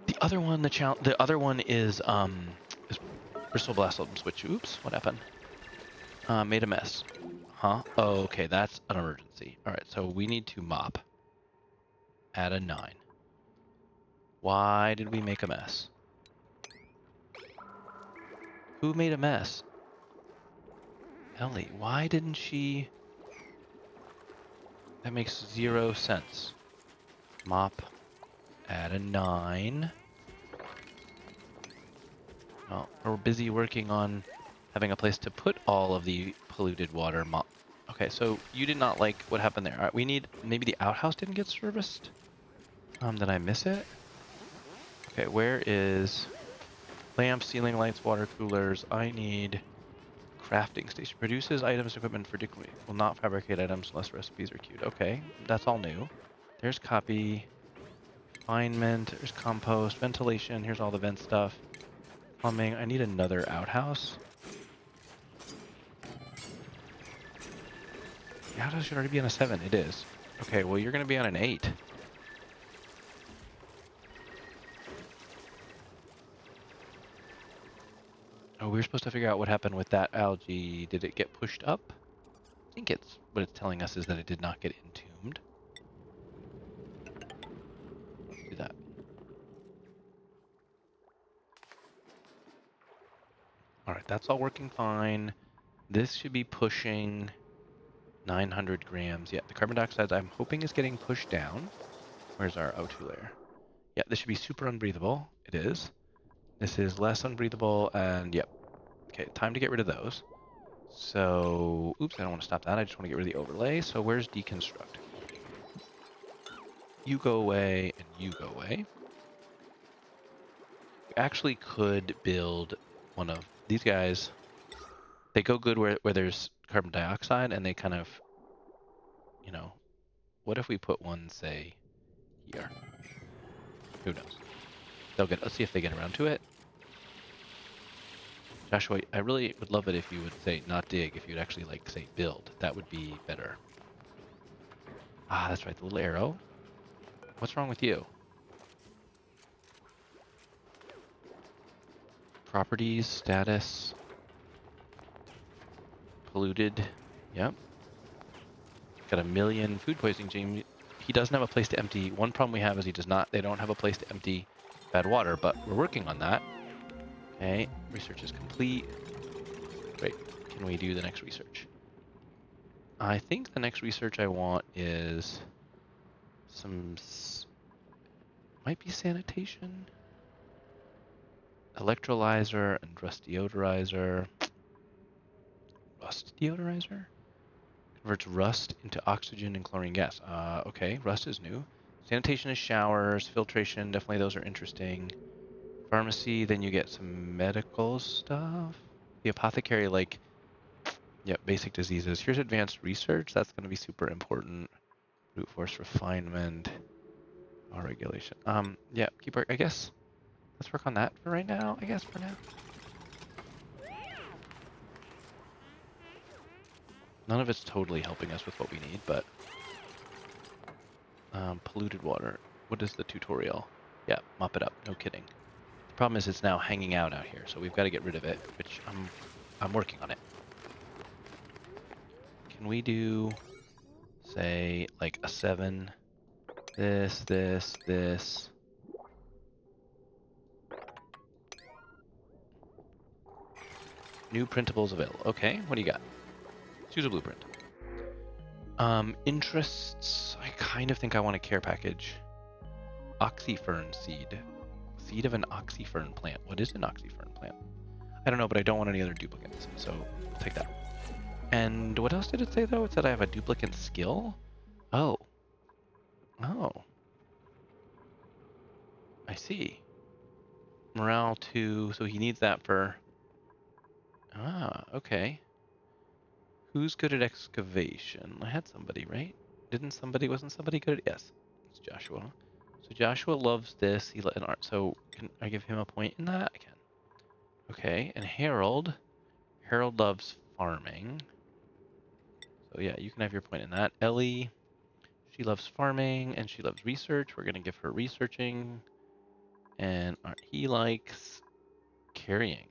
The other one, the other one is bristle blossoms, which, oops, what happened? Made a mess. Huh? Oh, okay, that's an emergency. All right, so we need to mop. Add a 9. Why did we make a mess? Who made a mess? Ellie, why didn't she? That makes 0 sense. Mop. Add a 9. Well, we're busy working on having a place to put all of the polluted water. Okay, so you did not like what happened there. All right, we need, maybe the outhouse didn't get serviced? Did I miss it? Okay, where is lamps, ceiling lights, water coolers? I need crafting station. Produces items, equipment for decorating. Will not fabricate items unless recipes are queued. Okay, that's all new. There's copy, refinement, there's compost, ventilation. Here's all the vent stuff. Plumbing. I need another outhouse. The outhouse should already be on a 7. It is. Okay, well, you're going to be on an 8. Oh, we were supposed to figure out what happened with that algae. Did it get pushed up? I think it's what it's telling us is that it did not get entombed. Do that. All right, that's all working fine. This should be pushing 900 grams. Yeah, the carbon dioxide I'm hoping is getting pushed down. Where's our O2 layer? Yeah, this should be super unbreathable. It is. This is less unbreathable, and yep. Okay, time to get rid of those. So, oops, I don't want to stop that. I just want to get rid of the overlay. So where's deconstruct? You go away, and you go away. We actually could build one of these guys. They go good where there's carbon dioxide, and they kind of, you know, what if we put one, say, here? Who knows? Let's see if they get around to it. Joshua, I really would love it if you would say not dig, if you'd actually like say build. That would be better. Ah, that's right, the little arrow. What's wrong with you? Properties, status, polluted. Yep. Got a million food poisoning. James, he doesn't have a place to empty. One problem we have is they don't have a place to empty bad water, but we're working on that. Okay, research is complete. Great. Can we do the next research? I think the next research I want is might be sanitation. Electrolyzer and rust deodorizer. Rust deodorizer? Converts rust into oxygen and chlorine gas. Okay, rust is new. Sanitation is showers. Filtration, definitely those are interesting. Pharmacy, then you get some medical stuff. The apothecary, like, yeah, basic diseases. Here's advanced research. That's going to be super important. Brute force refinement. All regulation. Yeah, keep work. I guess let's work on that for right now. I guess for now. None of it's totally helping us with what we need, but polluted water. What is the tutorial? Yeah, mop it up. No kidding. The problem is it's now hanging out here, so we've got to get rid of it, which I'm working on it. Can we do, say, like a 7? This. New printables available. Okay, what do you got? Let's use a blueprint. Interests. I kind of think I want a care package. Oxyfern seed. Seed of an oxyfern plant. What is an oxyfern plant? I don't know, but I don't want any other duplicates, so I'll take that. And what else did it say, though? It said I have a duplicate skill? Oh. Oh. I see. Morale 2, so he needs that for... Ah, okay. Who's good at excavation? I had somebody, right? Wasn't somebody good at... Yes, it's Joshua. So Joshua loves this. So can I give him a point in that? I can. Okay, and Harold loves farming. So yeah, you can have your point in that. Ellie, she loves farming and she loves research. We're gonna give her researching. And he likes carrying.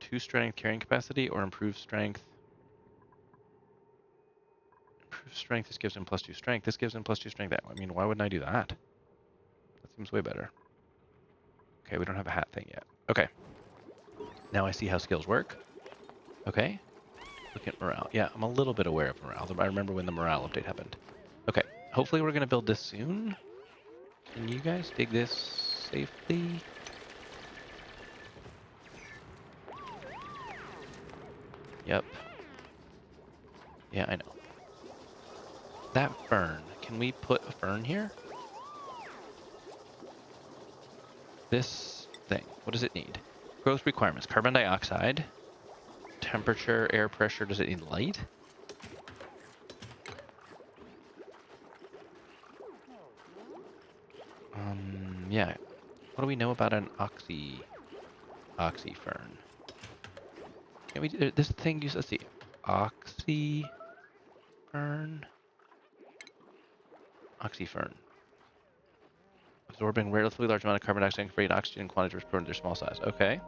2 strength carrying capacity or improved strength. Improved strength, this gives him +2 strength. This gives him +2 strength. I mean, why wouldn't I do that? That seems way better. Okay, we don't have a hat thing yet. Okay. Now I see how skills work. Okay. Look at morale. Yeah, I'm a little bit aware of morale. I remember when the morale update happened. Okay. Hopefully we're going to build this soon. Can you guys dig this safely? Yep. Yeah, I know. That fern. Can we put a fern here? This thing. What does it need? Growth requirements. Carbon dioxide. Temperature, air pressure. Does it need light? Yeah. What do we know about an oxy fern? Can we do this thing? Let's see. Oxy fern. Oxy fern. Absorbing relatively large amount of carbon dioxide and create oxygen in quantities restored to their small size. Okay.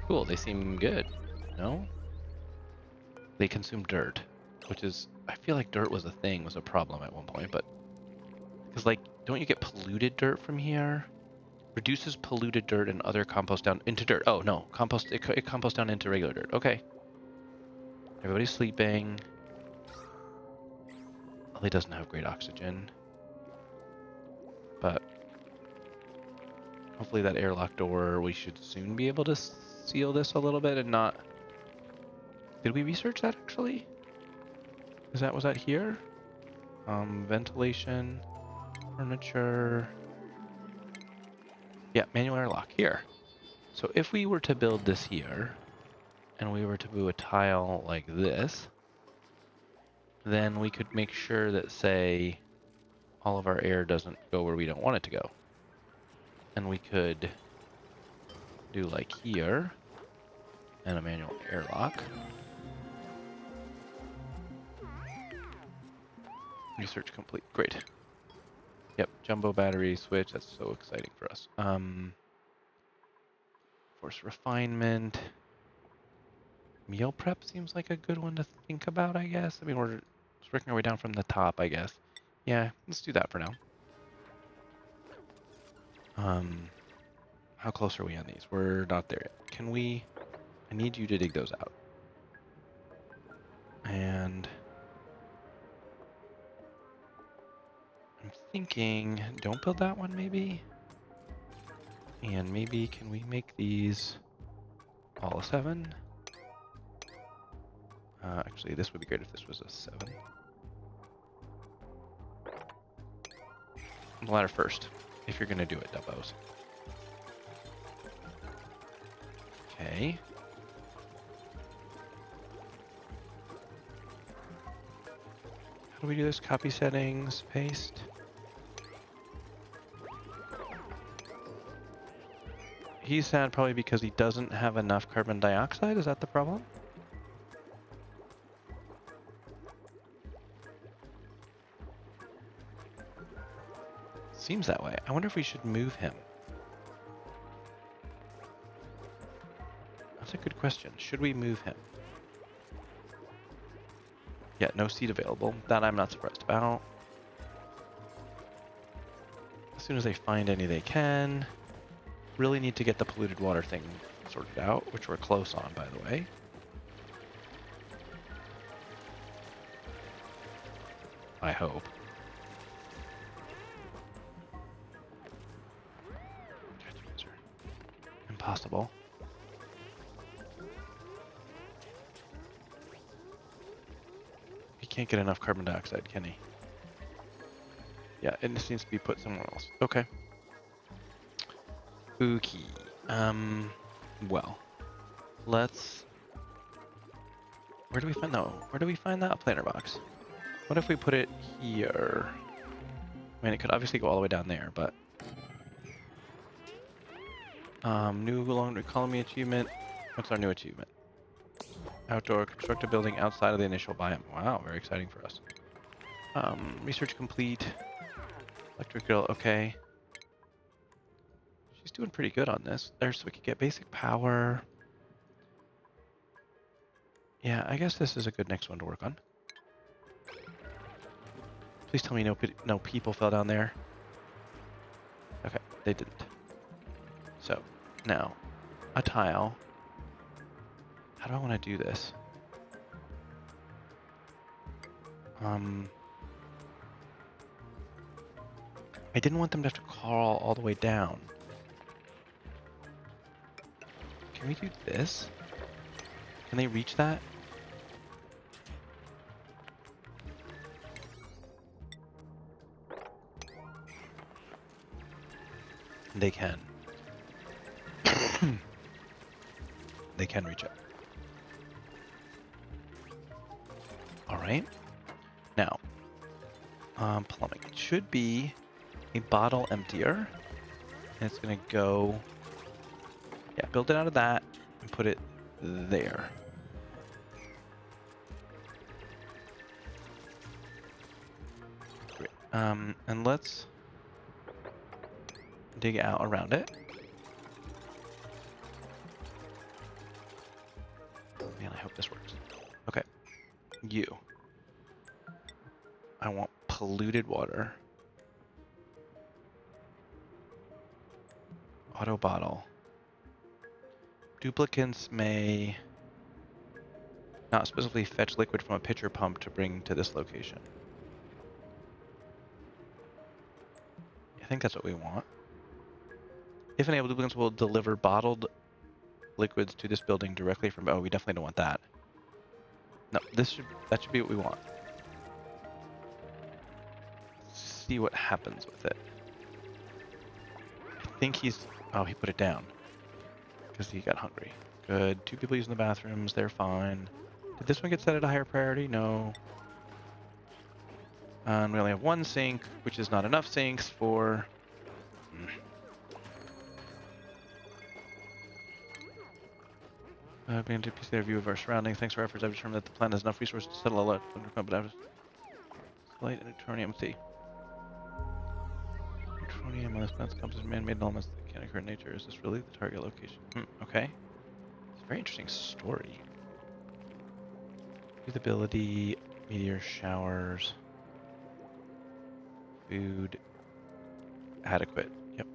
Cool. They seem good. No? They consume dirt, which is, I feel like dirt was a problem at one point, but because like, don't you get polluted dirt from here? Reduces polluted dirt and other compost down into dirt. Oh no, it composts down into regular dirt. Okay. Everybody's sleeping. Ellie doesn't have great oxygen, but hopefully that airlock door, we should soon be able to seal this a little bit and not... Did we research that actually? Was that here? Ventilation, furniture. Yeah, manual airlock here. So if we were to build this here, and we were to do a tile like this, then we could make sure that, say, all of our air doesn't go where we don't want it to go. And we could do like here, and a manual airlock. Research complete. Great. Yep, jumbo battery switch. That's so exciting for us. Force refinement. Meal prep seems like a good one to think about, I guess. I mean, we're just working our way down from the top, I guess. Yeah, let's do that for now. How close are we on these? We're not there yet. Can we... I need you to dig those out. And... I'm thinking... Don't build that one, maybe? And maybe, can we make these all a 7? Actually, this would be great if this was a 7. The ladder first, if you're going to do it, Dubbos. Okay. How do we do this? Copy settings, paste. He's sad probably because he doesn't have enough carbon dioxide. Is that the problem? Seems that way. I wonder if we should move him. That's a good question. Should we move him? Yeah, no seat available. That I'm not surprised about. As soon as they find any they can. Really need to get the polluted water thing sorted out, which we're close on, by the way. I hope. Impossible. He can't get enough carbon dioxide, can he? Yeah, it just needs to be put somewhere else. Okay. Okay. Well, let's... Where do we find that? Where do we find that planter box? What if we put it here? I mean, it could obviously go all the way down there, but... New long economy achievement. What's our new achievement? Outdoor, construct a building outside of the initial biome. Wow, very exciting for us. Research complete. Electrical, okay. She's doing pretty good on this. There, so we could get basic power. Yeah, I guess this is a good next one to work on. Please tell me no people fell down there. Okay, they didn't. So, now, a tile. How do I want to do this? I didn't want them to have to crawl all the way down. Can we do this? Can they reach that? They can. They can reach it. Alright. Now, plumbing. It should be a bottle emptier. And it's going to go... Yeah, build it out of that and put it there. Great. And let's dig out around it. Man, I hope this works. Okay. You. I want polluted water. Auto bottle. Duplicants may not specifically fetch liquid from a pitcher pump to bring to this location. I think that's what we want. If enabled, duplicants will deliver bottled liquids to this building directly from... Oh, we definitely don't want that. No, that should be what we want. Let's see what happens with it. I think he's... Oh, he put it down. Because he got hungry. Good. 2 people using the bathrooms. They're fine. Did this one get set at a higher priority? No. And we only have 1 sink, which is not enough sinks for... Being to piece their view of our surroundings. Thanks to our efforts, I've determined that the plant has enough resources to settle a lot of but I was light and neutronium. Let's see. Neutronium on this plant's encompasses man-made elements that can occur in nature. Is this really the target location? Okay. It's a very interesting story. Breathability, meteor showers, food, adequate. Yep.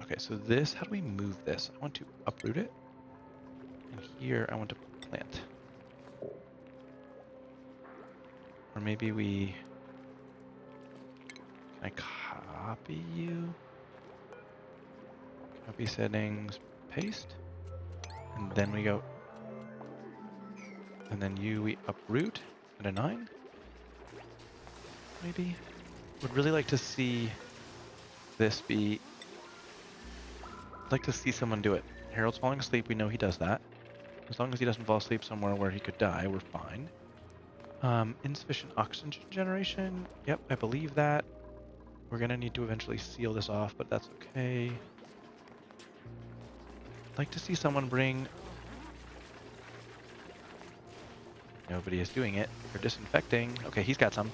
Okay, so this, how do we move this? I want to uproot it. And here I want to plant. Or maybe we... Can I copy you? Copy settings, paste, and then we go, and then we uproot at a 9. Maybe. Would really like to see this be. I'd like to see someone do it. Harold's falling asleep. We know he does that. As long as he doesn't fall asleep somewhere where he could die, we're fine. Insufficient oxygen generation. Yep, I believe that. We're gonna need to eventually seal this off, but that's okay. I'd like to see someone bring. Nobody is doing it. They're disinfecting. Okay, he's got some.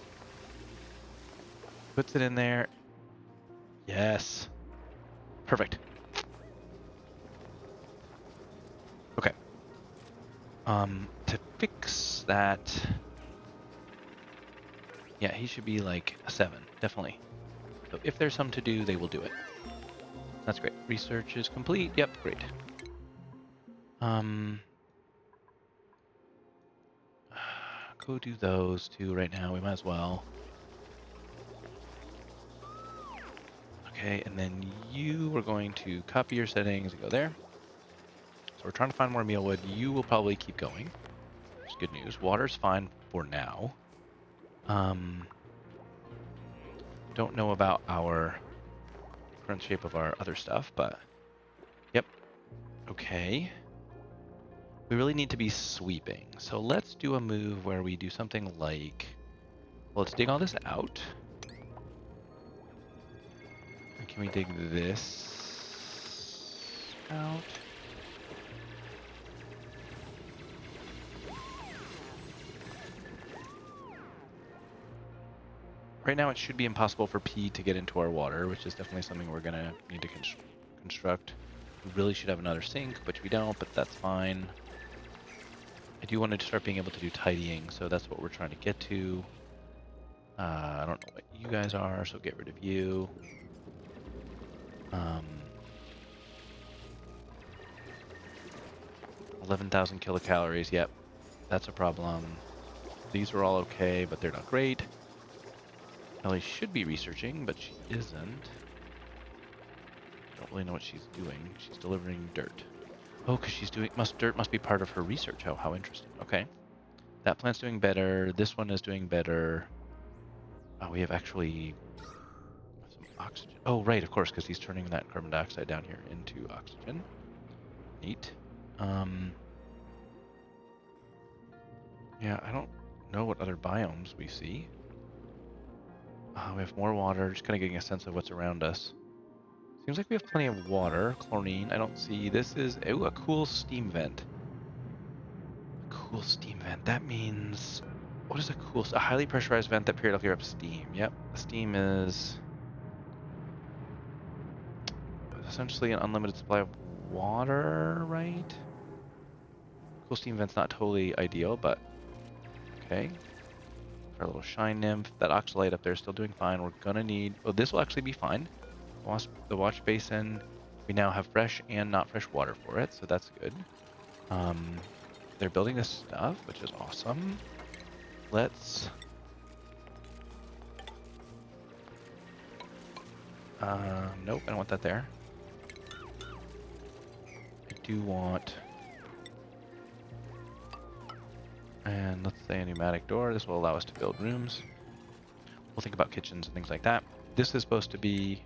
Puts it in there. Yes. Perfect. Okay. To fix that. Yeah, he should be like a 7, definitely. So if there's some to do, they will do it. That's great. Research is complete. Yep, great. Go do those two right now. We might as well. Okay, and then you are going to copy your settings and go there. So we're trying to find more mealwood. You will probably keep going. That's good news. Water's fine for now. Don't know about our current shape of our other stuff, but yep. Okay. We really need to be sweeping. So let's do a move where we do something like, well, let's dig all this out. And can we dig this out? Right now it should be impossible for P to get into our water, which is definitely something we're going to need to construct. We really should have another sink, which we don't, but that's fine. I do want to start being able to do tidying, so that's what we're trying to get to. I don't know what you guys are, so get rid of you. 11,000 kilocalories, yep, that's a problem. These are all okay, but they're not great. Ellie should be researching, but she isn't. Don't really know what she's doing. She's delivering dirt. Oh, because she's doing, dirt must be part of her research. Oh, how interesting. Okay. That plant's doing better. This one is doing better. We have actually some oxygen. Oh, right, of course, because he's turning that carbon dioxide down here into oxygen. Neat. Yeah, I don't know what other biomes we see. We have more water, just kind of getting a sense of what's around us. Seems like we have plenty of water. Chlorine, I don't see. This is, ooh, a cool steam vent. Cool steam vent. That means, what is a highly pressurized vent that periodically erupts steam? Yep, the steam is essentially an unlimited supply of water, right? Cool steam vent's not totally ideal, but okay. Our little shine nymph, that oxalate up there is still doing fine. We're gonna need, oh, this will actually be fine. The wash basin, we now have fresh and not fresh water for it, so that's good. They're building this stuff, which is awesome. Let's nope, I don't want that there. I do want, and let's say a pneumatic door. This will allow us to build rooms. We'll think about kitchens and things like that. This is supposed to be,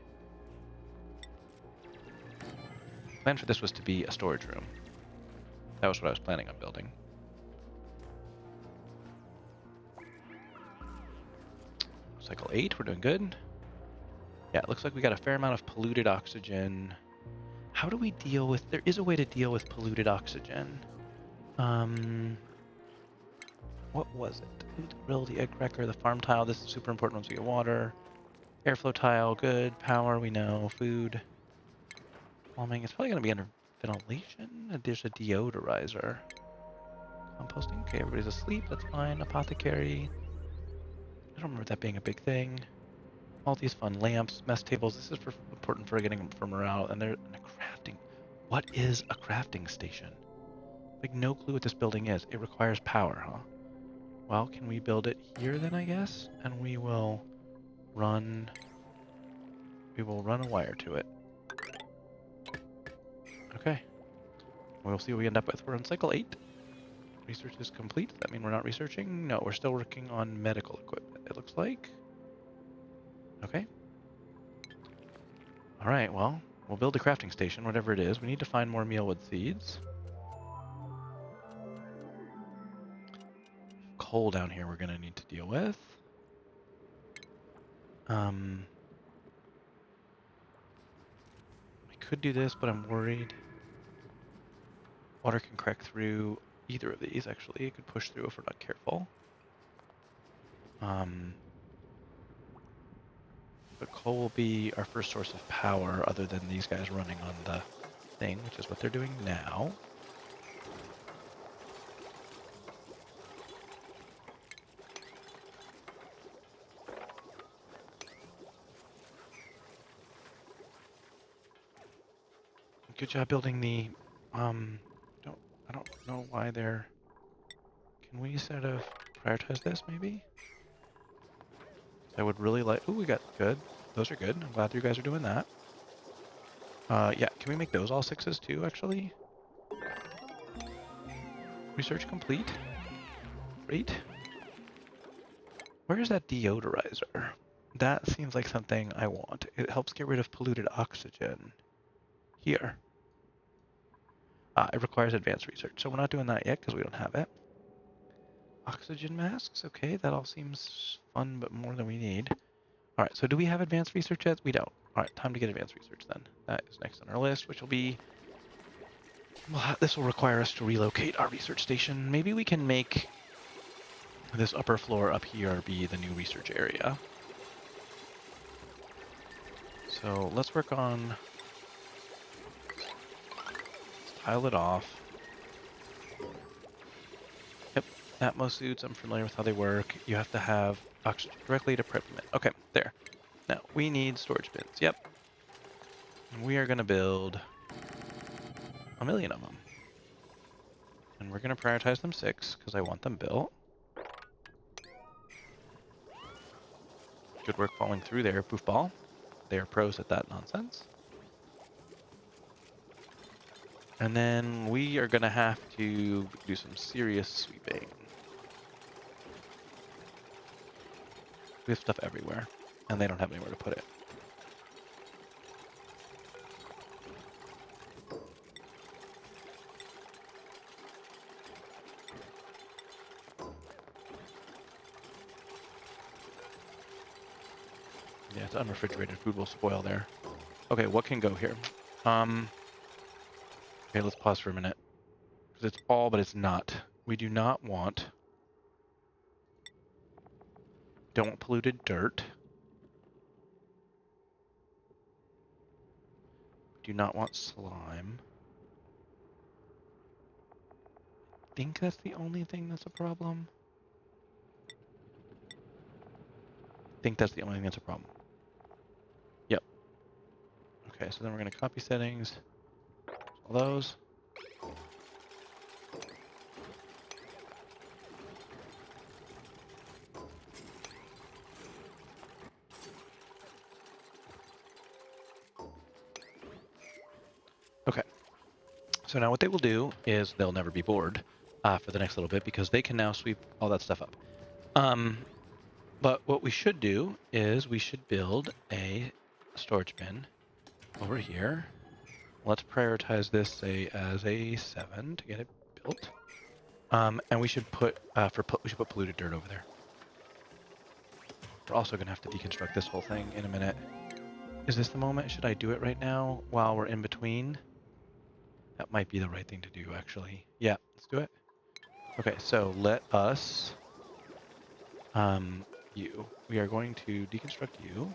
the plan for this was to be a storage room. That was what I was planning on building. Cycle 8, we're doing good. Yeah, it looks like we got a fair amount of polluted oxygen. How do we deal with, there is a way to deal with polluted oxygen. What was it? The grill, the egg cracker, the farm tile. This is super important once we get water. Airflow tile, good. Power, we know. Food. Plumbing, it's probably going to be under ventilation. There's a deodorizer. Composting, okay, everybody's asleep, that's fine. Apothecary. I don't remember that being a big thing. All these fun lamps, mess tables. This is important for getting for morale. And there's a crafting. What is a crafting station? Like, no clue what this building is. It requires power, huh? Well, can we build it here then, I guess? And we will run a wire to it. Okay. We'll see what we end up with. We're on cycle 8. Research is complete. Does that mean we're not researching? No, we're still working on medical equipment, it looks like. Okay. Alright, well, we'll build a crafting station, whatever it is. We need to find more mealwood seeds. Coal down here we're going to need to deal with. I could do this, but I'm worried. Water can crack through either of these, actually. It could push through if we're not careful. But coal will be our first source of power other than these guys running on the thing, which is what they're doing now. Good job building the, I don't know why they're, can we sort of prioritize this maybe? I would really like, ooh, we got good. Those are good. I'm glad you guys are doing that. Yeah, can we make those all 6s too, actually? Research complete. Great. Where is that deodorizer? That seems like something I want. It helps get rid of polluted oxygen. Here. It requires advanced research, so we're not doing that yet because we don't have it. Oxygen masks, okay, that all seems fun, but more than we need. All right, so do we have advanced research yet? We don't. All right, time to get advanced research then. That is next on our list, which will be... Well, this will require us to relocate our research station. Maybe we can make this upper floor up here be the new research area. So let's work on... Let's tile it off. Yep, Atmos suits, I'm familiar with how they work. You have to have oxygen directly to prep them in. Okay, there. Now, we need storage bins. Yep. And we are going to build 1,000,000 of them. And we're going to prioritize them 6 because I want them built. Good work falling through there, Poofball. They are pros at that nonsense. And then we are going to have to do some serious sweeping. We have stuff everywhere, and they don't have anywhere to put it. Yeah, it's unrefrigerated food will spoil there. Okay, what can go here? Okay, let's pause for a minute. Because it's all, but it's not. We do not want... Don't want polluted dirt. Do not want slime. I think that's the only thing that's a problem. I think that's the only thing that's a problem. Yep. Okay, so then we're going to copy settings. All those. Okay. So now what they will do is they'll never be bored for the next little bit because they can now sweep all that stuff up. But what we should do is we should build a storage bin over here. Let's prioritize this, say, as a 7 to get it built. And we should put we should put polluted dirt over there. We're also gonna have to deconstruct this whole thing in a minute. Is this the moment? Should I do it right now while we're in between? That might be the right thing to do, actually. Yeah, let's do it. Okay, so let us we are going to deconstruct you.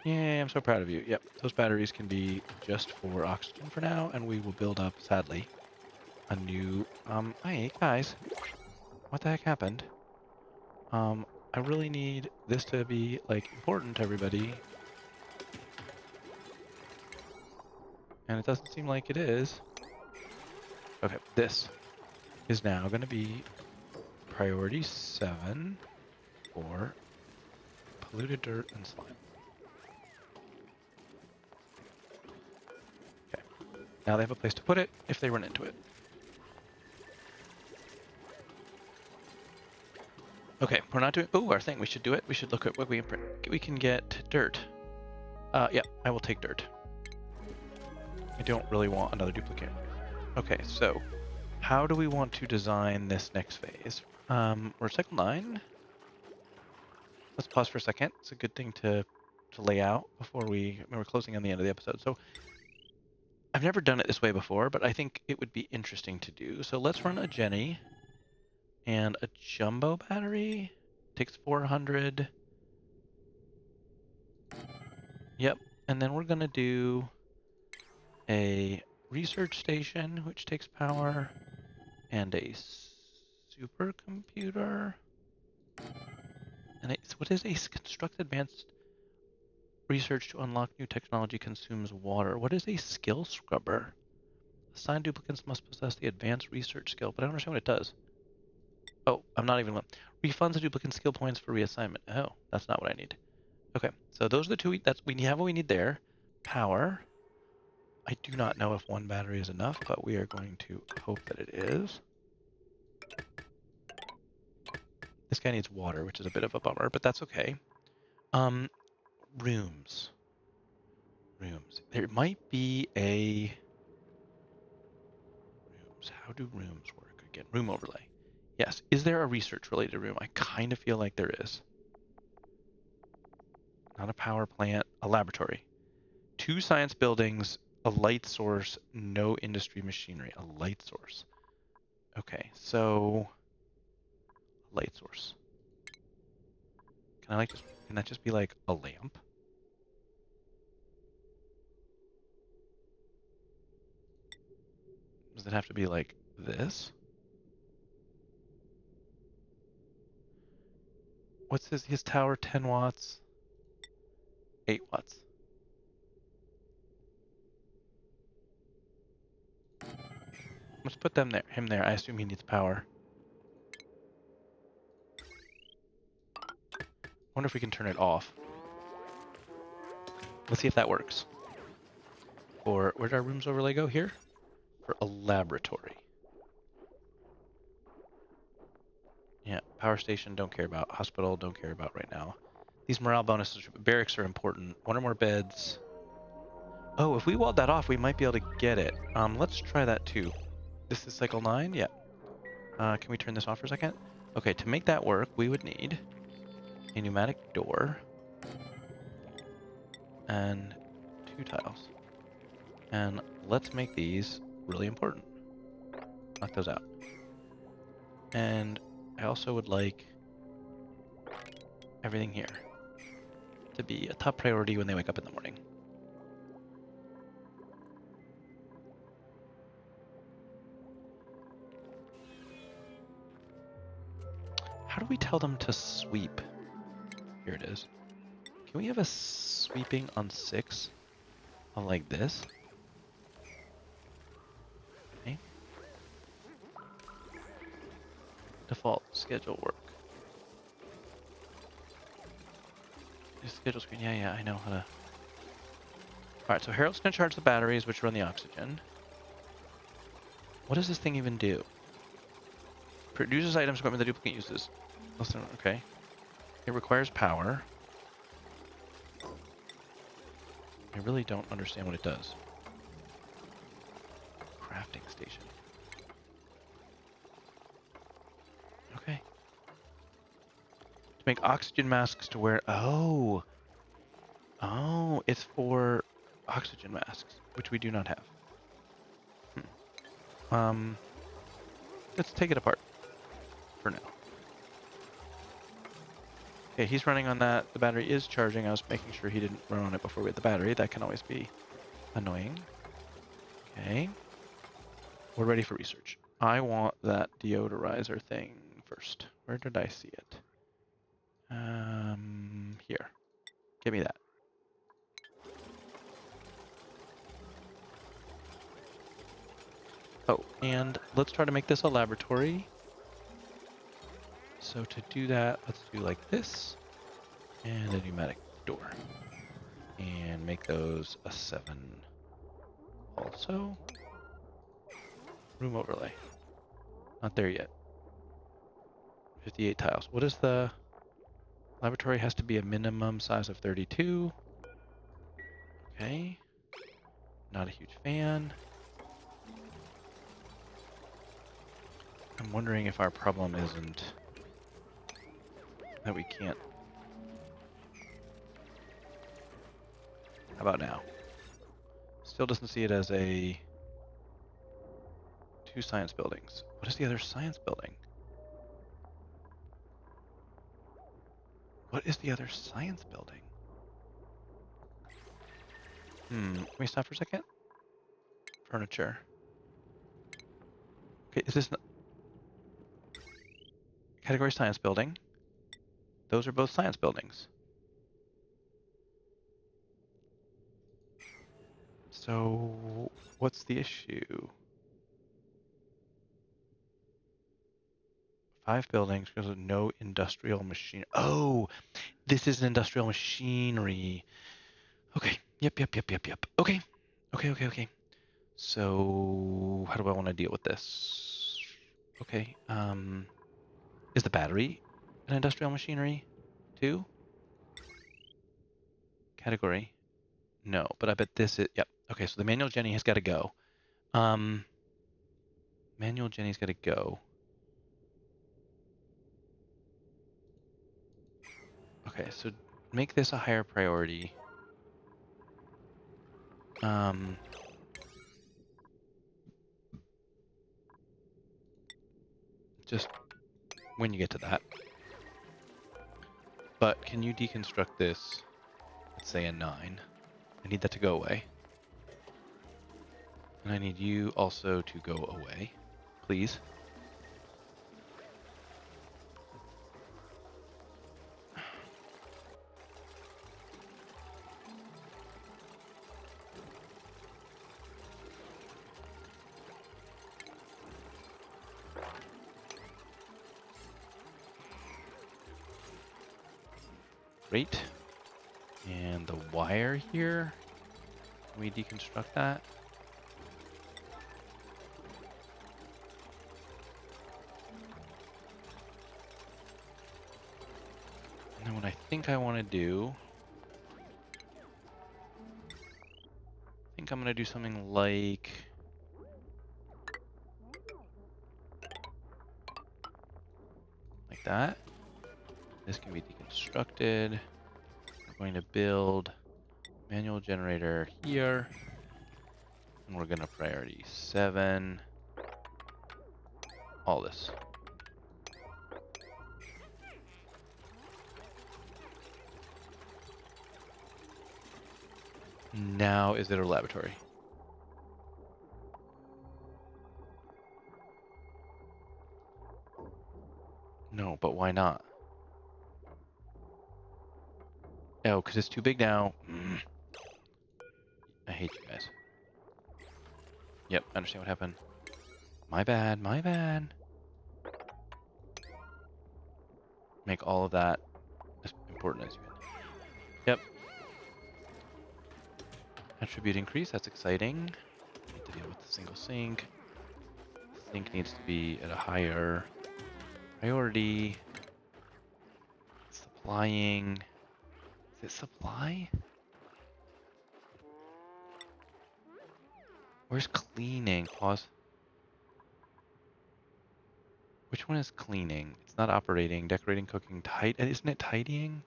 Yeah, I'm so proud of you. Yep, those batteries can be just for oxygen for now, and we will build up, sadly, a new... Hey, guys. What the heck happened? I really need this to be, like, important to everybody. And it doesn't seem like it is. Okay, this is now going to be priority 7 for polluted dirt and slime. Now they have a place to put it if they run into it. Okay, we're not doing... Oh, our thing. We should do it. We should look at what we can print. We can get dirt. Yeah, I will take dirt. I don't really want another duplicate. Okay, so how do we want to design this next phase? We're cycle 9. Let's pause for a second. It's a good thing to lay out before we're closing on the end of the episode. So I've never done it this way before, but I think it would be interesting to do. So let's run a Jenny and a jumbo battery. Takes 400. Yep. And then we're going to do a research station, which takes power, and a supercomputer. And what is a construct advanced research to unlock new technology consumes water? What is a skill scrubber? Assigned duplicants must possess the advanced research skill, but I don't understand what it does. Oh, I'm not even... Refunds the duplicant skill points for reassignment. Oh, that's not what I need. Okay, so those are the two... we have what we need there. Power. I do not know if one battery is enough, but we are going to hope that it is. This guy needs water, which is a bit of a bummer, but that's okay. Rooms. There might be a... Rooms. How do rooms work? Again, room overlay. Yes. Is there a research-related room? I kind of feel like there is. Not a power plant. A laboratory. 2 science buildings, a light source, no industry machinery. A light source. Okay, so... Light source. Can that just be like a lamp? Does it have to be like this? What's his tower? 10 watts? 8 watts. Let's put him there. I assume he needs power. Wonder if we can turn it off. Let's see if that works. Or where did our rooms overlay go? Here? For a laboratory. Yeah, power station, don't care about. Hospital, don't care about right now. These morale bonuses, barracks are important. 1 or more beds. Oh, if we walled that off, we might be able to get it. Let's try that too. This is cycle 9? Yeah. Can we turn this off for a second? Okay, to make that work, we would need a pneumatic door and 2 tiles. And let's make these really important. Knock those out. And I also would like everything here to be a top priority when they wake up in the morning. How do we tell them to sweep? Here it is. Can we have a sweeping on 6? On like this? Okay. Default schedule work. Schedule screen. Yeah, I know how to. Alright, so Harold's gonna charge the batteries, which run the oxygen. What does this thing even do? Produces items, equipment the duplicate uses. Listen, okay. It requires power. I really don't understand what it does. Crafting station. Okay. To make oxygen masks to wear... Oh! Oh, it's for oxygen masks, which we do not have. Let's take it apart for now. Okay, he's running on that. The battery is charging. I was making sure he didn't run on it before we had the battery. That can always be annoying. Okay. We're ready for research. I want that deodorizer thing first. Where did I see it? Here. Give me that. Oh, and let's try to make this a laboratory. So to do that, let's do like this. And a pneumatic door. And make those a 7 also room overlay. Not there yet. 58 tiles. What is the laboratory? Has to be a minimum size of 32. Okay. Not a huge fan. I'm wondering if our problem isn't that we can't. How about now? Still doesn't see it as a 2 science buildings. What is the other science building? What is the other science building? Can we stop for a second? Furniture. Okay, is this category science building? Those are both science buildings. So, what's the issue? 5 buildings because of no industrial machine. Oh, this is an industrial machinery. Okay. Yep. Okay. Okay. So, how do I want to deal with this? Okay. Is the battery an industrial machinery too? Category? No, but I bet this is. Yep. Okay, so the manual Jenny has got to go. Manual Jenny's got to go. Okay, so make this a higher priority. Just when you get to that. But can you deconstruct this? Let's say a 9. I need that to go away. And I need you also to go away, please. Great. And the wire here, can we deconstruct that? And then what I think I want to do, I think I'm going to do something like that. This can be deconstructed. We're going to build manual generator here. And we're going to priority 7. All this. Now is it a laboratory? No, but why not? Oh, because it's too big now. I hate you guys. Yep, I understand what happened. My bad. Make all of that as important as you can. Yep. Attribute increase, that's exciting. Need to deal with the single sink. Sink needs to be at a higher priority. Supplying. Is it supply? Where's cleaning? Pause. Which one is cleaning? It's not operating, decorating, cooking, isn't it tidying?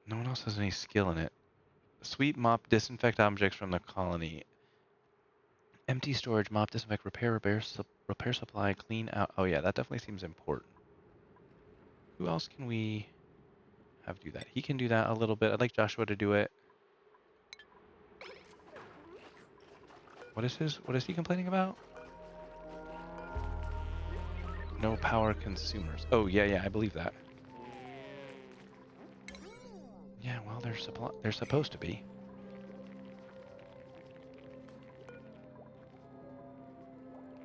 No one else has any skill in it. Sweep, mop, disinfect objects from the colony. Empty storage, mop, disinfect, repair supply, clean out. Oh yeah, that definitely seems important. Who else can we have do that? He can do that a little bit. I'd like Joshua to do it. What is he complaining about? No power consumers. Oh yeah, I believe that. Yeah, well, they're supposed to be.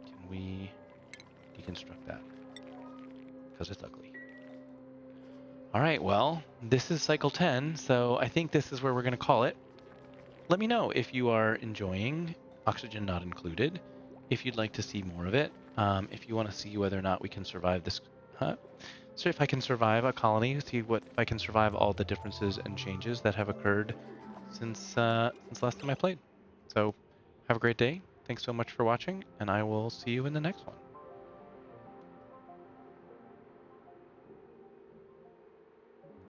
Can we deconstruct that? Because it's ugly. All right, well, this is cycle 10, so I think this is where we're going to call it. Let me know if you are enjoying Oxygen Not Included, if you'd like to see more of it, if you want to see whether or not we can survive this. So if I can survive a colony, see what if I can survive all the differences and changes that have occurred since last time I played. So have a great day. Thanks so much for watching, and I will see you in the next one.